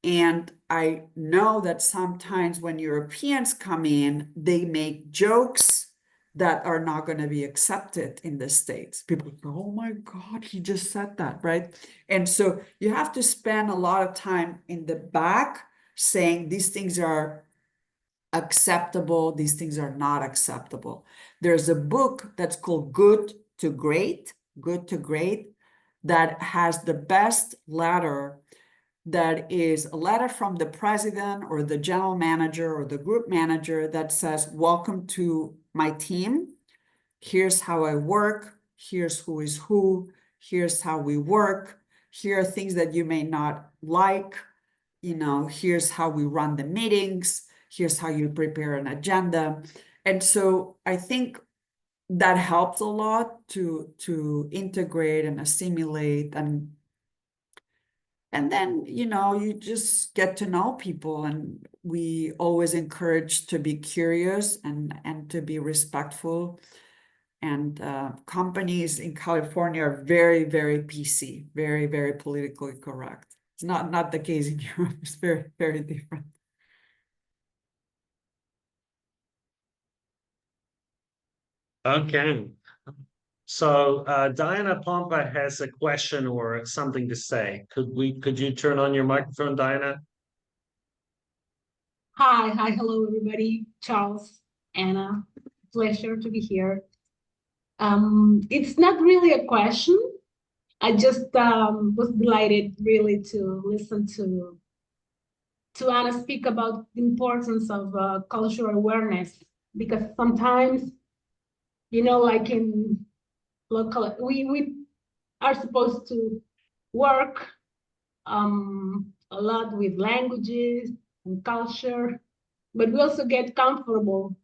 And I know that sometimes when Europeans come in, they make jokes that are not going to be accepted in the States. People go, oh my God, he just said that, right? And so you have to spend a lot of time in the back saying these things are acceptable, these things are not acceptable. There's a book that's called Good to Great, that has the best letter, that is a letter from the president or the general manager or the group manager that says, welcome to my team. Here's how I work. Here's who is who. Here's how we work. Here are things that you may not like. You know, here's how we run the meetings. Here's how you prepare an agenda. And so I think that helps a lot to integrate and assimilate, and then, you know, you just get to know people. And we always encourage to be curious and to be respectful. And companies in California are very, very PC, very, very politically correct. It's not the case in Europe. It's very, very different. Okay. So Diana Pompa has a question or something to say. Could you turn on your microphone, Diana? Hi, hello everybody. Charles, Anna, pleasure to be here. It's not really a question. I just was delighted really to listen to Anna speak about the importance of cultural awareness, because sometimes, you know, like in local, we are supposed to work a lot with languages and culture, but we also get comfortable,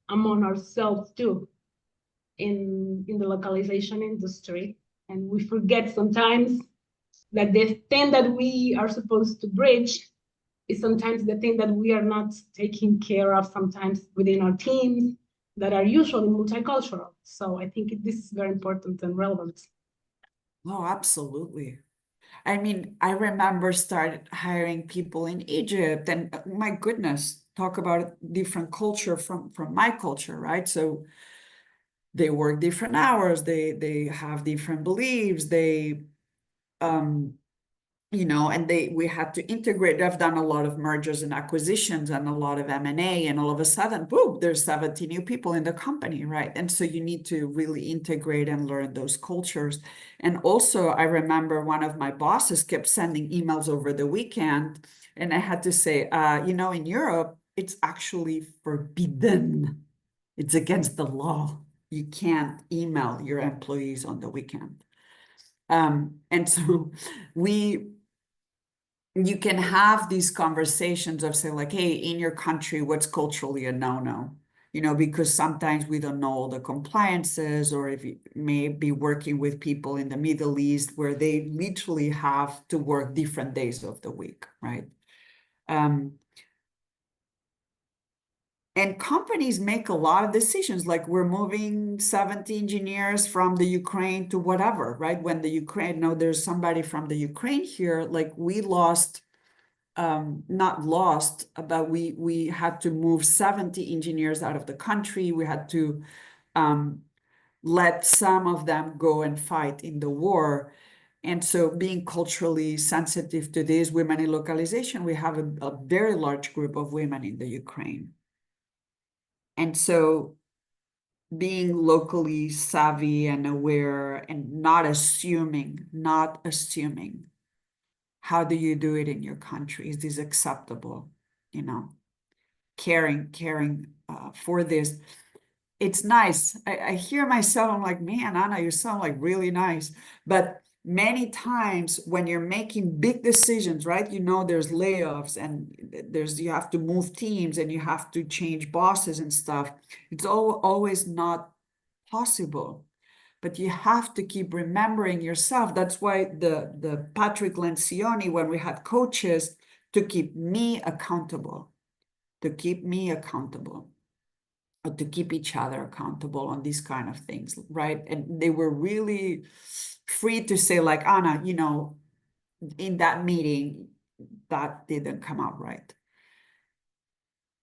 among ourselves too in the localization industry. And we forget sometimes that the thing that we are supposed to bridge is sometimes the thing that we are not taking care of sometimes within our teams that are usually multicultural. So I think this is very important and relevant. Oh, absolutely. I mean, I remember started hiring people in Egypt, and my goodness, talk about different culture from my culture, right? So they work different hours, they have different beliefs, they and we had to integrate. I've done a lot of mergers and acquisitions and a lot of M&A, and all of a sudden, boom, there's 70 new people in the company, right? And so you need to really integrate and learn those cultures. And also, I remember one of my bosses kept sending emails over the weekend, and I had to say, in Europe, it's actually forbidden. It's against the law. You can't email your employees on the weekend. And so you can have these conversations of say like, hey, in your country, what's culturally a no-no? Because sometimes we don't know all the compliances, or if you may be working with people in the Middle East where they literally have to work different days of the week, right? And companies make a lot of decisions, like we're moving 70 engineers from the Ukraine to whatever, right? When the Ukraine, there's somebody from the Ukraine here, like we lost, not lost, but we had to move 70 engineers out of the country. We had to let some of them go and fight in the war. And so being culturally sensitive to this, women in localization, we have a very large group of women in the Ukraine. And so being locally savvy and aware and not assuming, how do you do it in your country? Is this acceptable? Caring for this. It's nice. I hear myself, I'm like, man, Anna, you sound like really nice. But many times when you're making big decisions, right? There's layoffs and you have to move teams and you have to change bosses and stuff. It's always not possible, but you have to keep remembering yourself. That's why the Patrick Lencioni, when we had coaches, to keep me accountable, or to keep each other accountable on these kind of things, right? And they were really free to say like, Anna, in that meeting, that didn't come out right.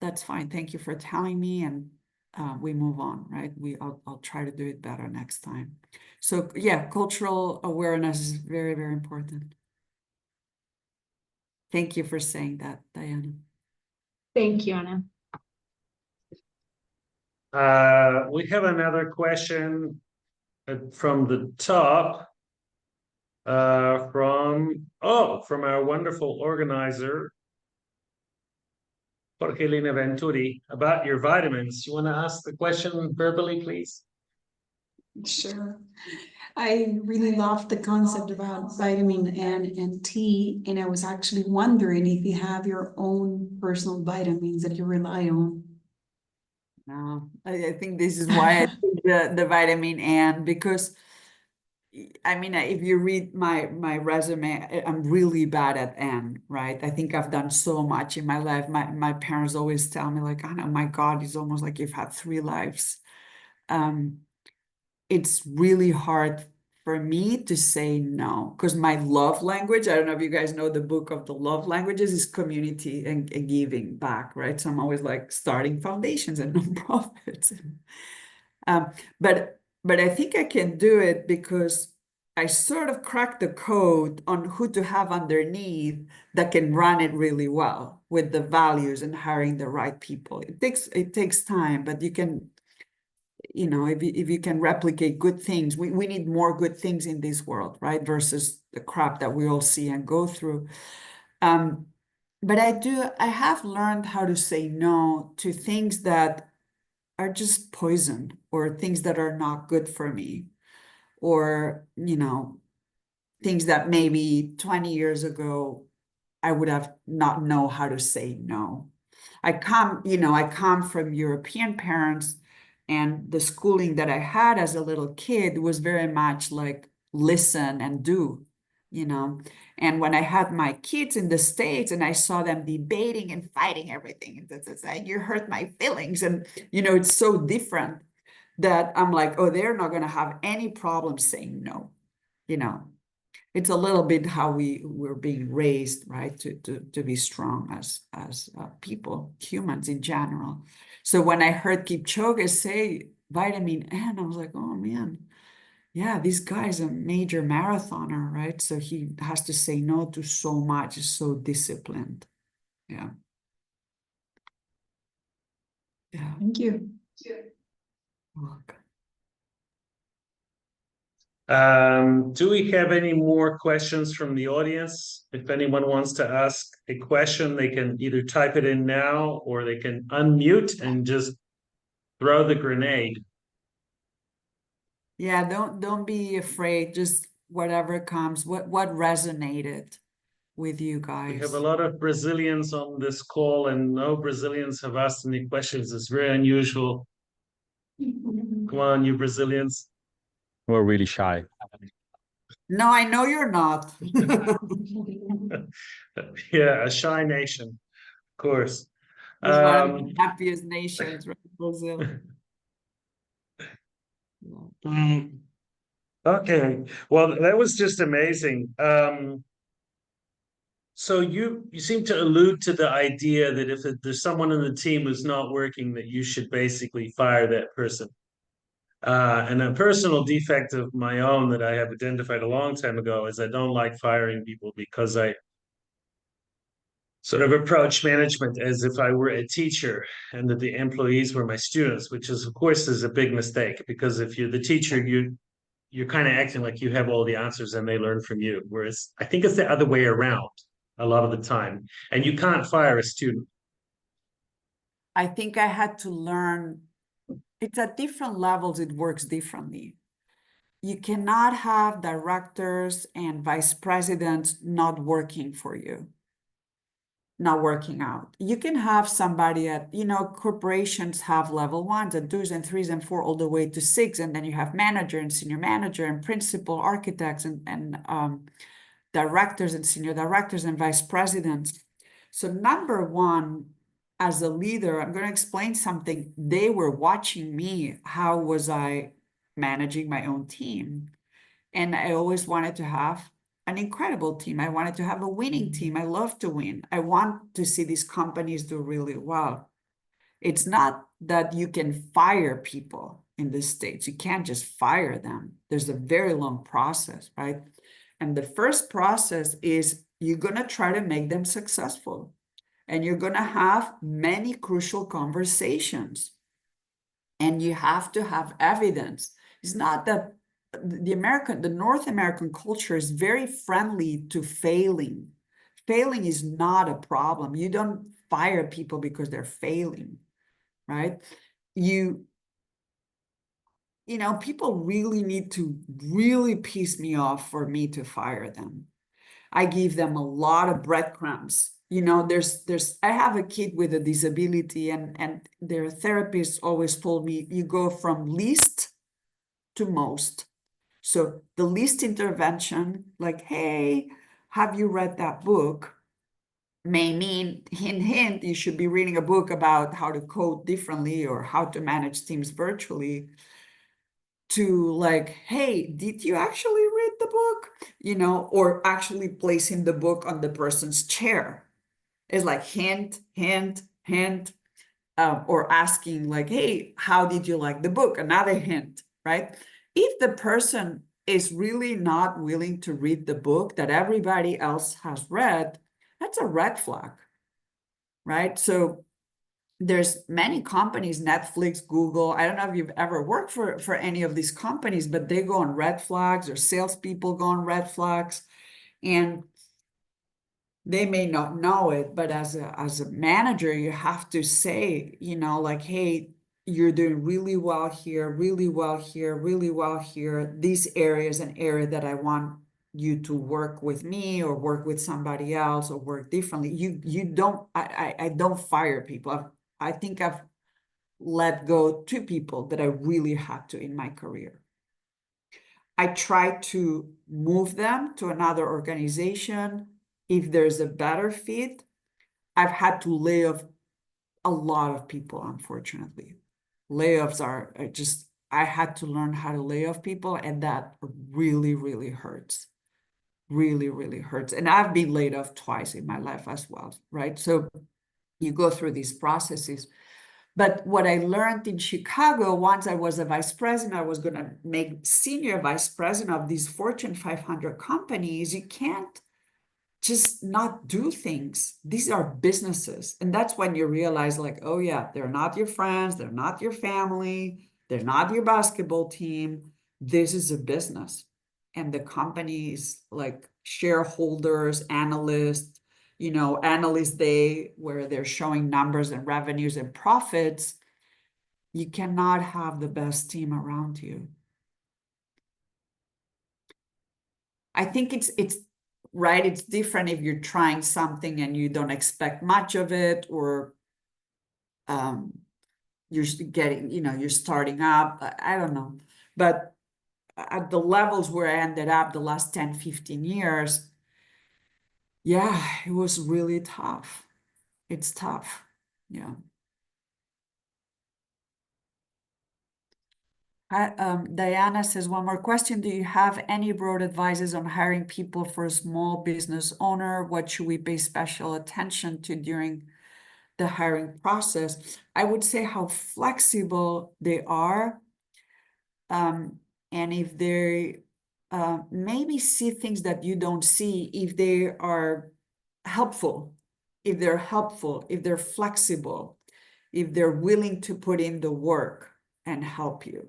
That's fine. Thank you for telling me. And we move on, right? I'll try to do it better next time. So yeah, cultural awareness is very, very important. Thank you for saying that, Diana. Thank you, Anna. We have another question from the top, from our wonderful organizer, Jorgelina Venturi, about your vitamins. You want to ask the question verbally, please? Sure. I really loved the concept about vitamin N and T, and I was actually wondering if you have your own personal vitamins that you rely on. No, I think this is why I think the vitamin N, because I mean, if you read my resume, I'm really bad at N, right? I think I've done so much in my life. My parents always tell me like, oh my God, it's almost like you've had 3 lives. It's really hard for me to say no, because my love language, I don't know if you guys know the book of the love languages, is community and giving back, right? So I'm always like starting foundations and nonprofits. But I think I can do it because I sort of cracked the code on who to have underneath that can run it really well with the values and hiring the right people. It takes time, but you can, if you can replicate good things, we need more good things in this world, right? Versus the crap that we all see and go through. But I have learned how to say no to things that are just poison or things that are not good for me. or, you know, things that maybe 20 years ago, I would have not know how to say no. I come from European parents, and the schooling that I had as a little kid was very much like listen and do, you know. And when I had my kids in the States and I saw them debating and fighting everything, and you hurt my feelings. And, you know, it's so different that I'm like, oh, they're not going to have any problem saying no, you know. It's a little bit how we're being raised, right, to be strong as people, humans in general. So when I heard Kipchoge say vitamin N, I was like, oh man, yeah, this guy's a major marathoner, right? So he has to say no to so much, he's so disciplined. Yeah. Yeah. Thank you. Welcome. Do we have any more questions from the audience? If anyone wants to ask a question, they can either type it in now or they can unmute and just throw the grenade. Yeah, don't be afraid, just whatever comes. What resonated with you guys? We have a lot of Brazilians on this call, and no Brazilians have asked any questions. It's very unusual. Come on, you Brazilians. We're really shy. No, I know you're not. Yeah, a shy nation, of course. It's one of the happiest nations, right? Brazil. Okay, well, that was just amazing. So you seem to allude to the idea that if there's someone in the team who's not working, that you should basically fire that person. And a personal defect of my own that I have identified a long time ago is I don't like firing people because I sort of approach management as if I were a teacher and that the employees were my students, which is, of course, is a big mistake, because if you're the teacher, you're kind of acting like you have all the answers and they learn from you. Whereas I think it's the other way around a lot of the time. And you can't fire a student. I think I had to learn, it's at different levels, it works differently. You cannot have directors and vice presidents not working for you, not working out. You can have somebody at, you know, corporations have level 1s and 2s and 3s and 4 all the way to 6, and then you have manager and senior manager and principal architects and directors and senior directors and vice presidents. So number one, as a leader, I'm going to explain something. They were watching me. How was I managing my own team? And I always wanted to have an incredible team. I wanted to have a winning team. I love to win. I want to see these companies do really well. It's not that you can fire people in the States. You can't just fire them. There's a very long process, right? And the first process is you're going to try to make them successful. And you're going to have many crucial conversations. And you have to have evidence. It's not that the North American culture is very friendly to failing. Failing is not a problem. You don't fire people because they're failing, right? You know, people really need to really piss me off for me to fire them. I give them a lot of breadcrumbs. You know, I have a kid with a disability, and their therapist always told me, you go from least to most. So the least intervention, like, hey, have you read that book? May mean, hint, hint, you should be reading a book about how to code differently or how to manage teams virtually, to like, hey, did you actually read the book? You know, or actually placing the book on the person's chair. It's like hint, hint, hint, or asking like, hey, how did you like the book? Another hint, right? If the person is really not willing to read the book that everybody else has read, that's a red flag, right? So there's many companies, Netflix, Google. I don't know if you've ever worked for any of these companies, but they go on red flags, or salespeople go on red flags. And they may not know it, but as a manager, you have to say, you know, like, hey, you're doing really well here, really well here, really well here. This area is an area that I want you to work with me or work with somebody else or work differently. You don't, I don't fire people. I think I've let go 2 people that I really had to in my career. I try to move them to another organization if there's a better fit. I've had to lay off a lot of people, unfortunately. Layoffs are just, I had to learn how to lay off people, and that really, really hurts. Really, really hurts. And I've been laid off twice in my life as well, right? So you go through these processes. But what I learned in Chicago, once I was a vice president, I was going to make senior vice president of these Fortune 500 companies. You can't just not do things. These are businesses. And that's when you realize, like, oh yeah, they're not your friends, they're not your family, they're not your basketball team. This is a business. And the companies, like shareholders, analysts, analyst day, where they're showing numbers and revenues and profits, you cannot have the best team around you. I think it's right. It's different if you're trying something and you don't expect much of it, or you're getting, you're starting up. I don't know. But at the levels where I ended up the last 10, 15 years, yeah, it was really tough. It's tough. Yeah. Diana says, one more question. Do you have any broad advices on hiring people for a small business owner? What should we pay special attention to during the hiring process? I would say how flexible they are. And if they maybe see things that you don't see, if they are helpful, if they're flexible, if they're willing to put in the work and help you,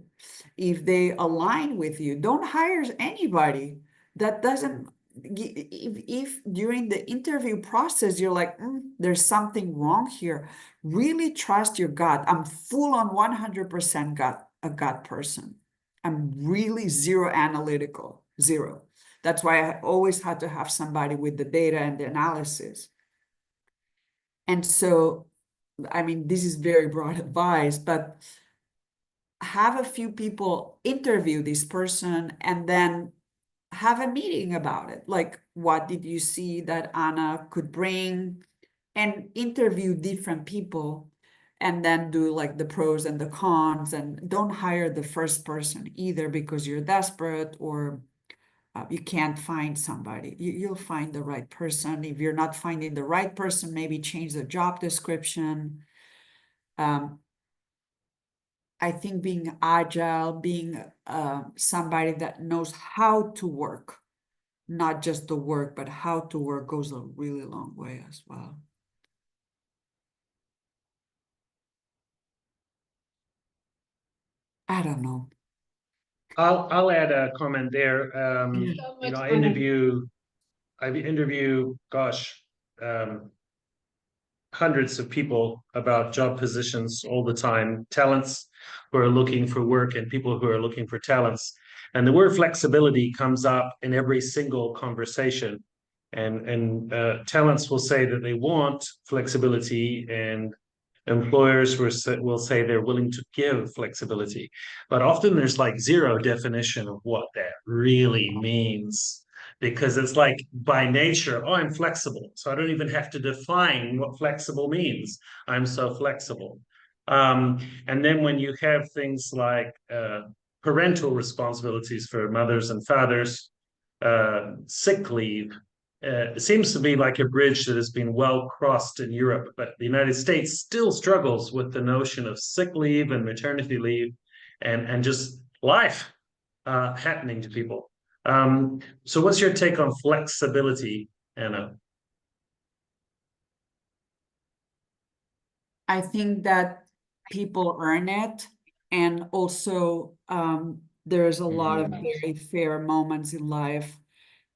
if they align with you. Don't hire anybody that doesn't. If during the interview process you're like, there's something wrong here, really trust your gut. I'm full on 100% a gut person. I'm really zero analytical, zero. That's why I always had to have somebody with the data and the analysis. And so, I mean, this is very broad advice, but have a few people interview this person and then have a meeting about it. Like, what did you see that Anna could bring? And interview different people and then do like the pros and the cons, and don't hire the first person either because you're desperate or you can't find somebody. You'll find the right person. If you're not finding the right person, maybe change the job description. I think being agile, being somebody that knows how to work, not just the work, but how to work, goes a really long way as well. I don't know. I'll add a comment there. Yeah. So You know, much I fun. interview, gosh, hundreds of people about job positions all the time, talents who are looking for work and people who are looking for talents. And the word flexibility comes up in every single conversation. And talents will say that they want flexibility, and employers will say they're willing to give flexibility. But often there's like zero definition of what that really means, because it's like by nature, oh, I'm flexible. So I don't even have to define what flexible means. I'm so flexible. And then when you have things like parental responsibilities for mothers and fathers, sick leave, it seems to be like a bridge that has been well crossed in Europe, but the United States still struggles with the notion of sick leave and maternity leave and just life happening to people. So what's your take on flexibility, Anna? I think that people earn it, and also there's a lot of very fair moments in life,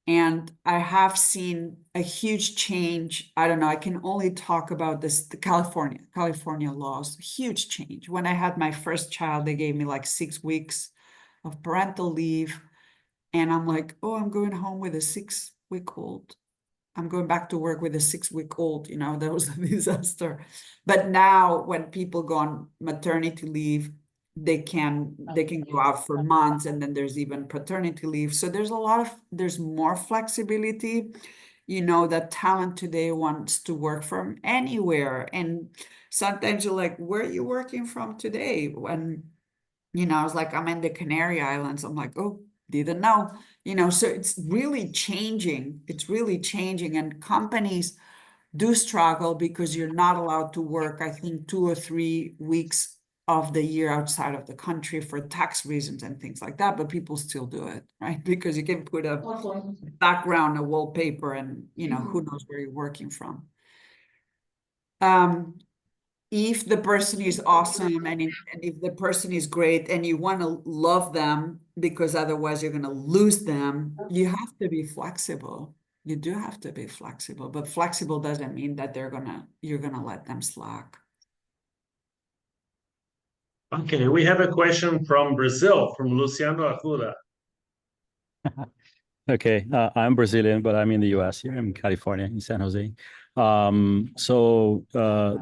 And I have seen a huge change. I don't know, I can only talk about this, the California laws, huge change. When I had my first child, they gave me like 6 weeks of parental leave. And I'm like, oh, I'm going home with a 6-week-old. I'm going back to work with a 6-week-old, you know, that was a disaster. But now when people go on maternity leave, they can go out for months, and then there's even paternity leave. So there's more flexibility, you know, that talent today wants to work from anywhere. And sometimes you're like, where are you working from today? When, you know, I was like, I'm in the Canary Islands. I'm like, oh, didn't know, you know, so it's really changing. It's really changing. And companies do struggle because you're not allowed to work, I think, 2 or 3 weeks of the year outside of the country for tax reasons and things like that, but people still do it, right? Because you can put a background, a wallpaper, and, you know, who knows where you're working from. If the person is awesome and if the person is great and you want to love them, because otherwise you're going to lose them, you have to be flexible. You do have to be flexible, but flexible doesn't mean that you're gonna let them slack. Okay, we have a question from Brazil, from Luciano Arruda. Okay, I'm Brazilian, but I'm in the US here. I'm in California, in San Jose. The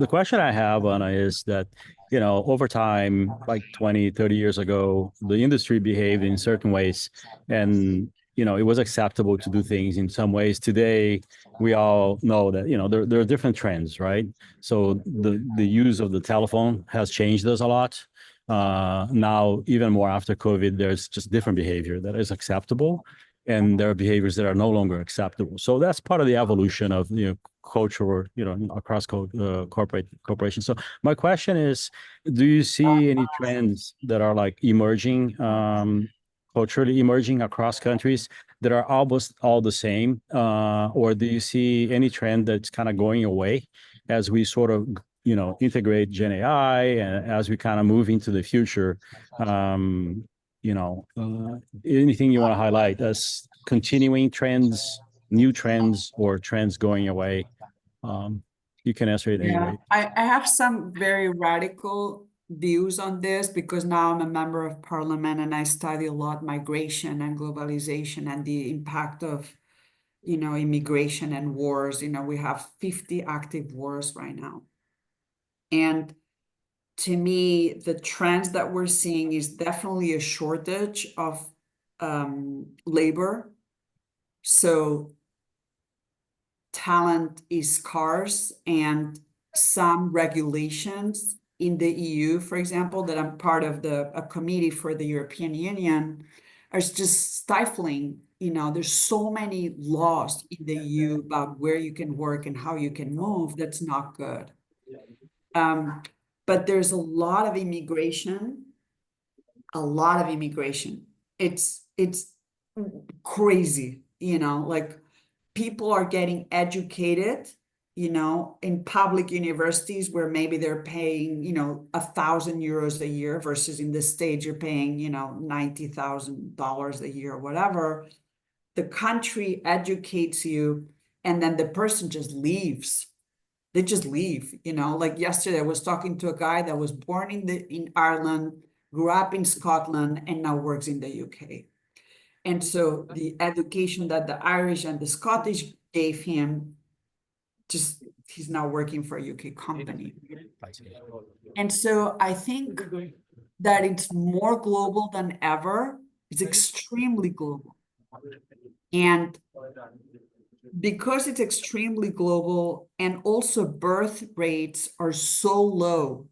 question I have, Anna, is that, you know, over time, like 20, 30 years ago, the industry behaved in certain ways, and, you know, it was acceptable to do things in some ways. Today, we all know that, you know, there are different trends, right? So the use of the telephone has changed us a lot. Now, even more after COVID, there's just different behavior that is acceptable, and there are behaviors that are no longer acceptable. So that's part of the evolution of, you know, culture, you know, across corporations. So my question is, do you see any trends that are like emerging, culturally emerging across countries that are almost all the same? Or do you see any trend that's kind of going away as we sort of, you know, integrate Gen AI and as we kind of move into the future? You know, anything you want to highlight as continuing trends, new trends, or trends going away? You can answer it anyway. I have some very radical views on this because now I'm a member of parliament and I study a lot migration and globalization and the impact of, you know, immigration and wars. You know, we have 50 active wars right now. And to me, the trends that we're seeing is definitely a shortage of labor. So talent is scarce, and some regulations in the EU, for example, that I'm part of a committee for the European Union, are just stifling. You know, there's so many laws in the EU about where you can work and how you can move. That's not good. But there's a lot of immigration, It's crazy, you know, like people are getting educated, you know, in public universities where maybe they're paying, you know, 1,000 euros a year versus in the States you're paying, you know, $90,000 a year or whatever. The country educates you, and then the person just leaves. They just leave, you know. Like yesterday I was talking to a guy that was born in Ireland, grew up in Scotland, and now works in the UK. And so the education that the Irish and the Scottish gave him, just he's now working for a UK company. And so I think that it's more global than ever. It's extremely global. And because it's extremely global, and also birth rates are so low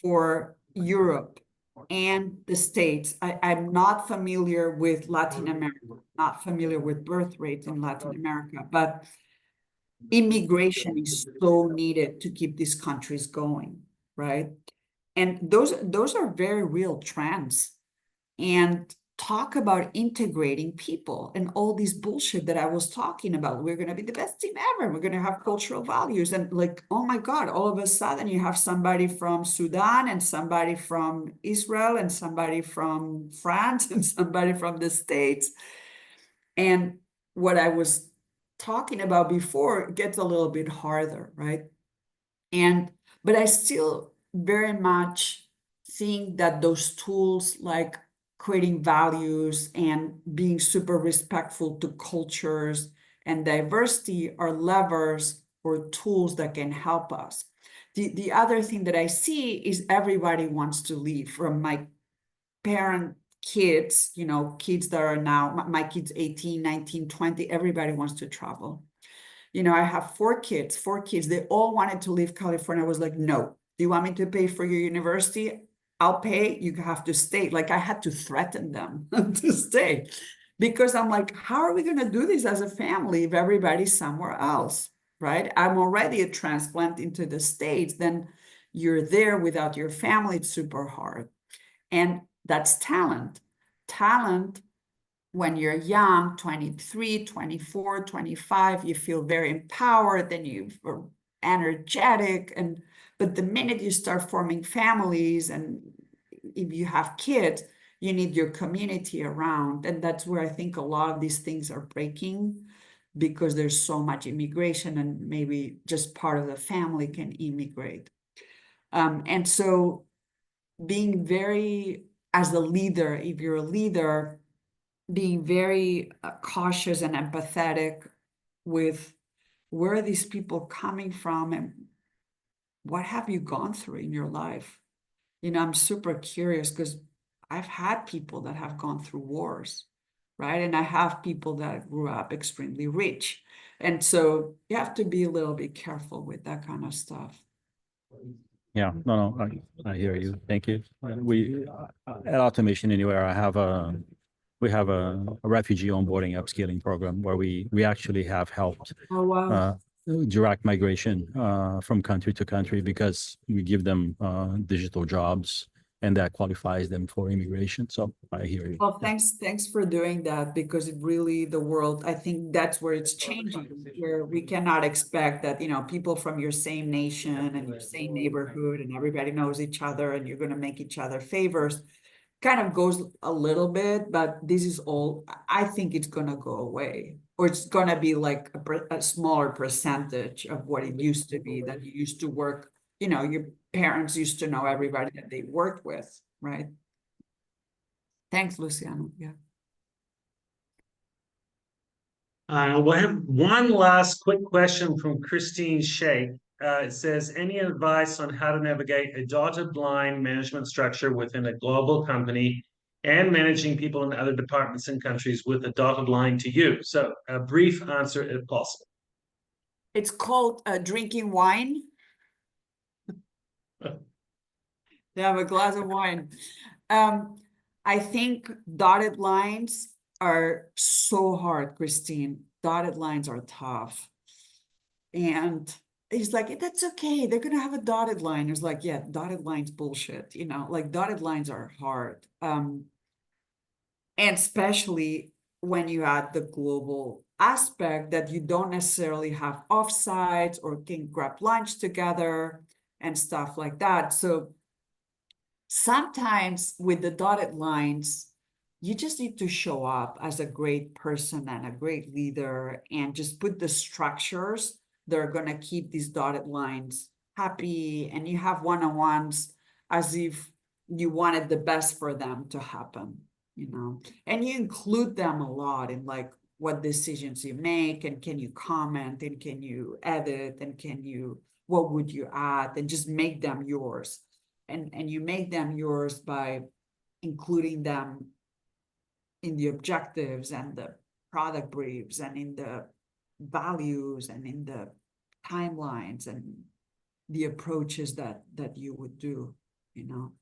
for Europe and the States. I'm not familiar with Latin America, not familiar with birth rates in Latin America, but immigration is so needed to keep these countries going, right? And those are very real trends. And talk about integrating people and all this bullshit that I was talking about. We're going to be the best team ever. We're going to have cultural values. And like, oh my God, all of a sudden you have somebody from Sudan and somebody from Israel and somebody from France and somebody from the States. And what I was talking about before gets a little bit harder, right? But I still very much think that those tools like creating values and being super respectful to cultures and diversity are levers or tools that can help us. The other thing that I see is everybody wants to leave. From my parent kids, you know, kids that are now, my kids 18, 19, 20, everybody wants to travel. You know, I have four kids, they all wanted to leave California. I was like, no, do you want me to pay for your university? I'll pay, you have to stay. Like I had to threaten them to stay, because I'm like, how are we going to do this as a family if everybody's somewhere else, right? I'm already a transplant into the States, then you're there without your family, it's super hard. And that's talent. Talent, when you're young, 23, 24, 25, you feel very empowered, then you're energetic. But the minute you start forming families, and if you have kids, you need your community around. And that's where I think a lot of these things are breaking, because there's so much immigration, and maybe just part of the family can immigrate. And so being very, as a leader, if you're a leader, being very cautious and empathetic with where are these people coming from and what have you gone through in your life. You know, I'm super curious because I've had people that have gone through wars, right? And I have people that grew up extremely rich. And so you have to be a little bit careful with that kind of stuff. Yeah, no, I hear you. Thank you. We at Automation Anywhere, we have a refugee onboarding upskilling program where we actually have helped Oh, wow. direct migration from country to country, because we give them digital jobs, and that qualifies them for immigration. So I hear you. Well, thanks for doing that, because it really, the world, I think that's where it's changing, where we cannot expect that, you know, people from your same nation and your same neighborhood and everybody knows each other and you're going to make each other favors. Kind of goes a little bit, but this is all, I think it's going to go away, or it's going to be like a smaller percentage of what it used to be, that you used to work, you know, your parents used to know everybody that they worked with, right? Thanks, Luciano. Yeah. We'll have one last quick question from Christine Sheikh. It says, any advice on how to navigate a dotted line management structure within a global company and managing people in other departments and countries with a dotted line to you? So a brief answer if possible. It's called drinking wine. They have a glass of wine. I think dotted lines are so hard, Christine. Dotted lines are tough. And he's like, that's okay. They're going to have a dotted line. It's like, yeah, dotted lines bullshit. You know, like dotted lines are hard. And especially when you add the global aspect, that you don't necessarily have offsites or can grab lunch together and stuff like that. So sometimes with the dotted lines, you just need to show up as a great person and a great leader, and just put the structures that are going to keep these dotted lines happy. And you have one-on-ones as if you wanted the best for them to happen, you know, and you include them a lot in like what decisions you make, and can you comment, and can you edit, and can you, what would you add, and just make them yours. And you make them yours by including them in the objectives and the product briefs and in the values and in the timelines and the approaches that you would do, you know.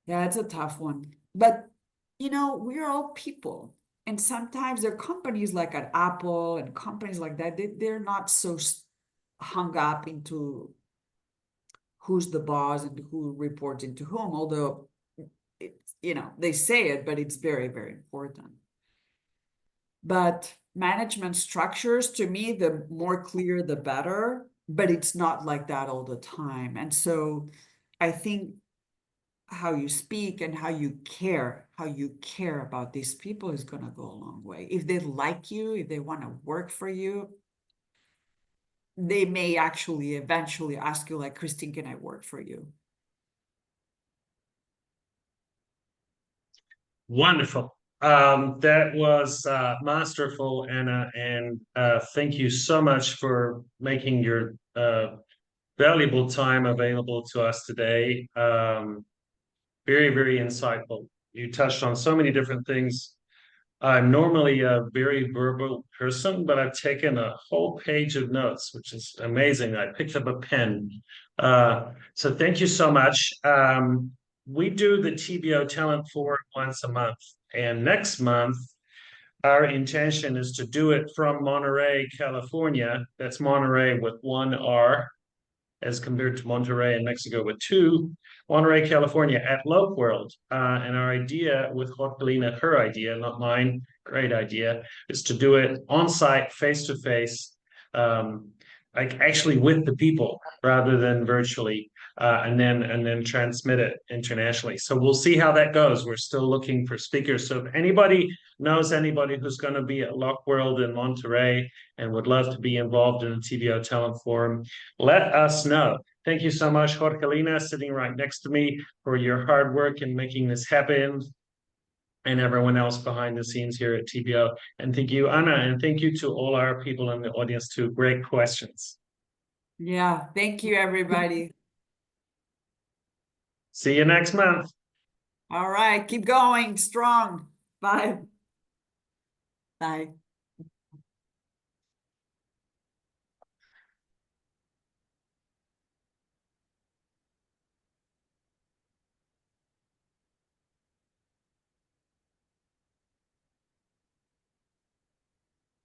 Yeah, it's a tough one. But, you know, we're all people. And sometimes there are companies like at Apple and companies like that, they're not so hung up into who's the boss and who reports into whom, although it's, you know, they say it, but it's very, very important. But management structures, to me, the more clear, the better, but it's not like that all the time. And so I think how you speak and how you care about these people is going to go a long way. If they like you, if they want to work for you, they may actually eventually ask you, like, Christine, can I work for you? Wonderful. That was masterful, Anna, and thank you so much for making your valuable time available to us today. Very, very insightful. You touched on so many different things. I'm normally a very verbal person, but I've taken a whole page of notes, which is amazing. I picked up a pen. So thank you so much. We do the TBO Talent Forum once a month, and next month, our intention is to do it from Monterey, California. That's Monterey with one R, as compared to Monterey in Mexico with two. Monterey, California at Lope World. And our idea with Jorgelina, her idea, not mine, great idea, is to do it on site, face to face, like actually with the people rather than virtually. And then transmit it internationally. So we'll see how that goes. We're still looking for speakers. So if anybody knows anybody who's going to be at Lock World in Monterey and would love to be involved in a TBO Talent Forum, let us know. Thank you so much, Jorgelina, sitting right next to me, for your hard work in making this happen, and everyone else behind the scenes here at TBO. And thank you, Anna, and thank you to all our people in the audience too. Great questions. Yeah, thank you, everybody. See you next month. All right, keep going strong. Bye. Bye.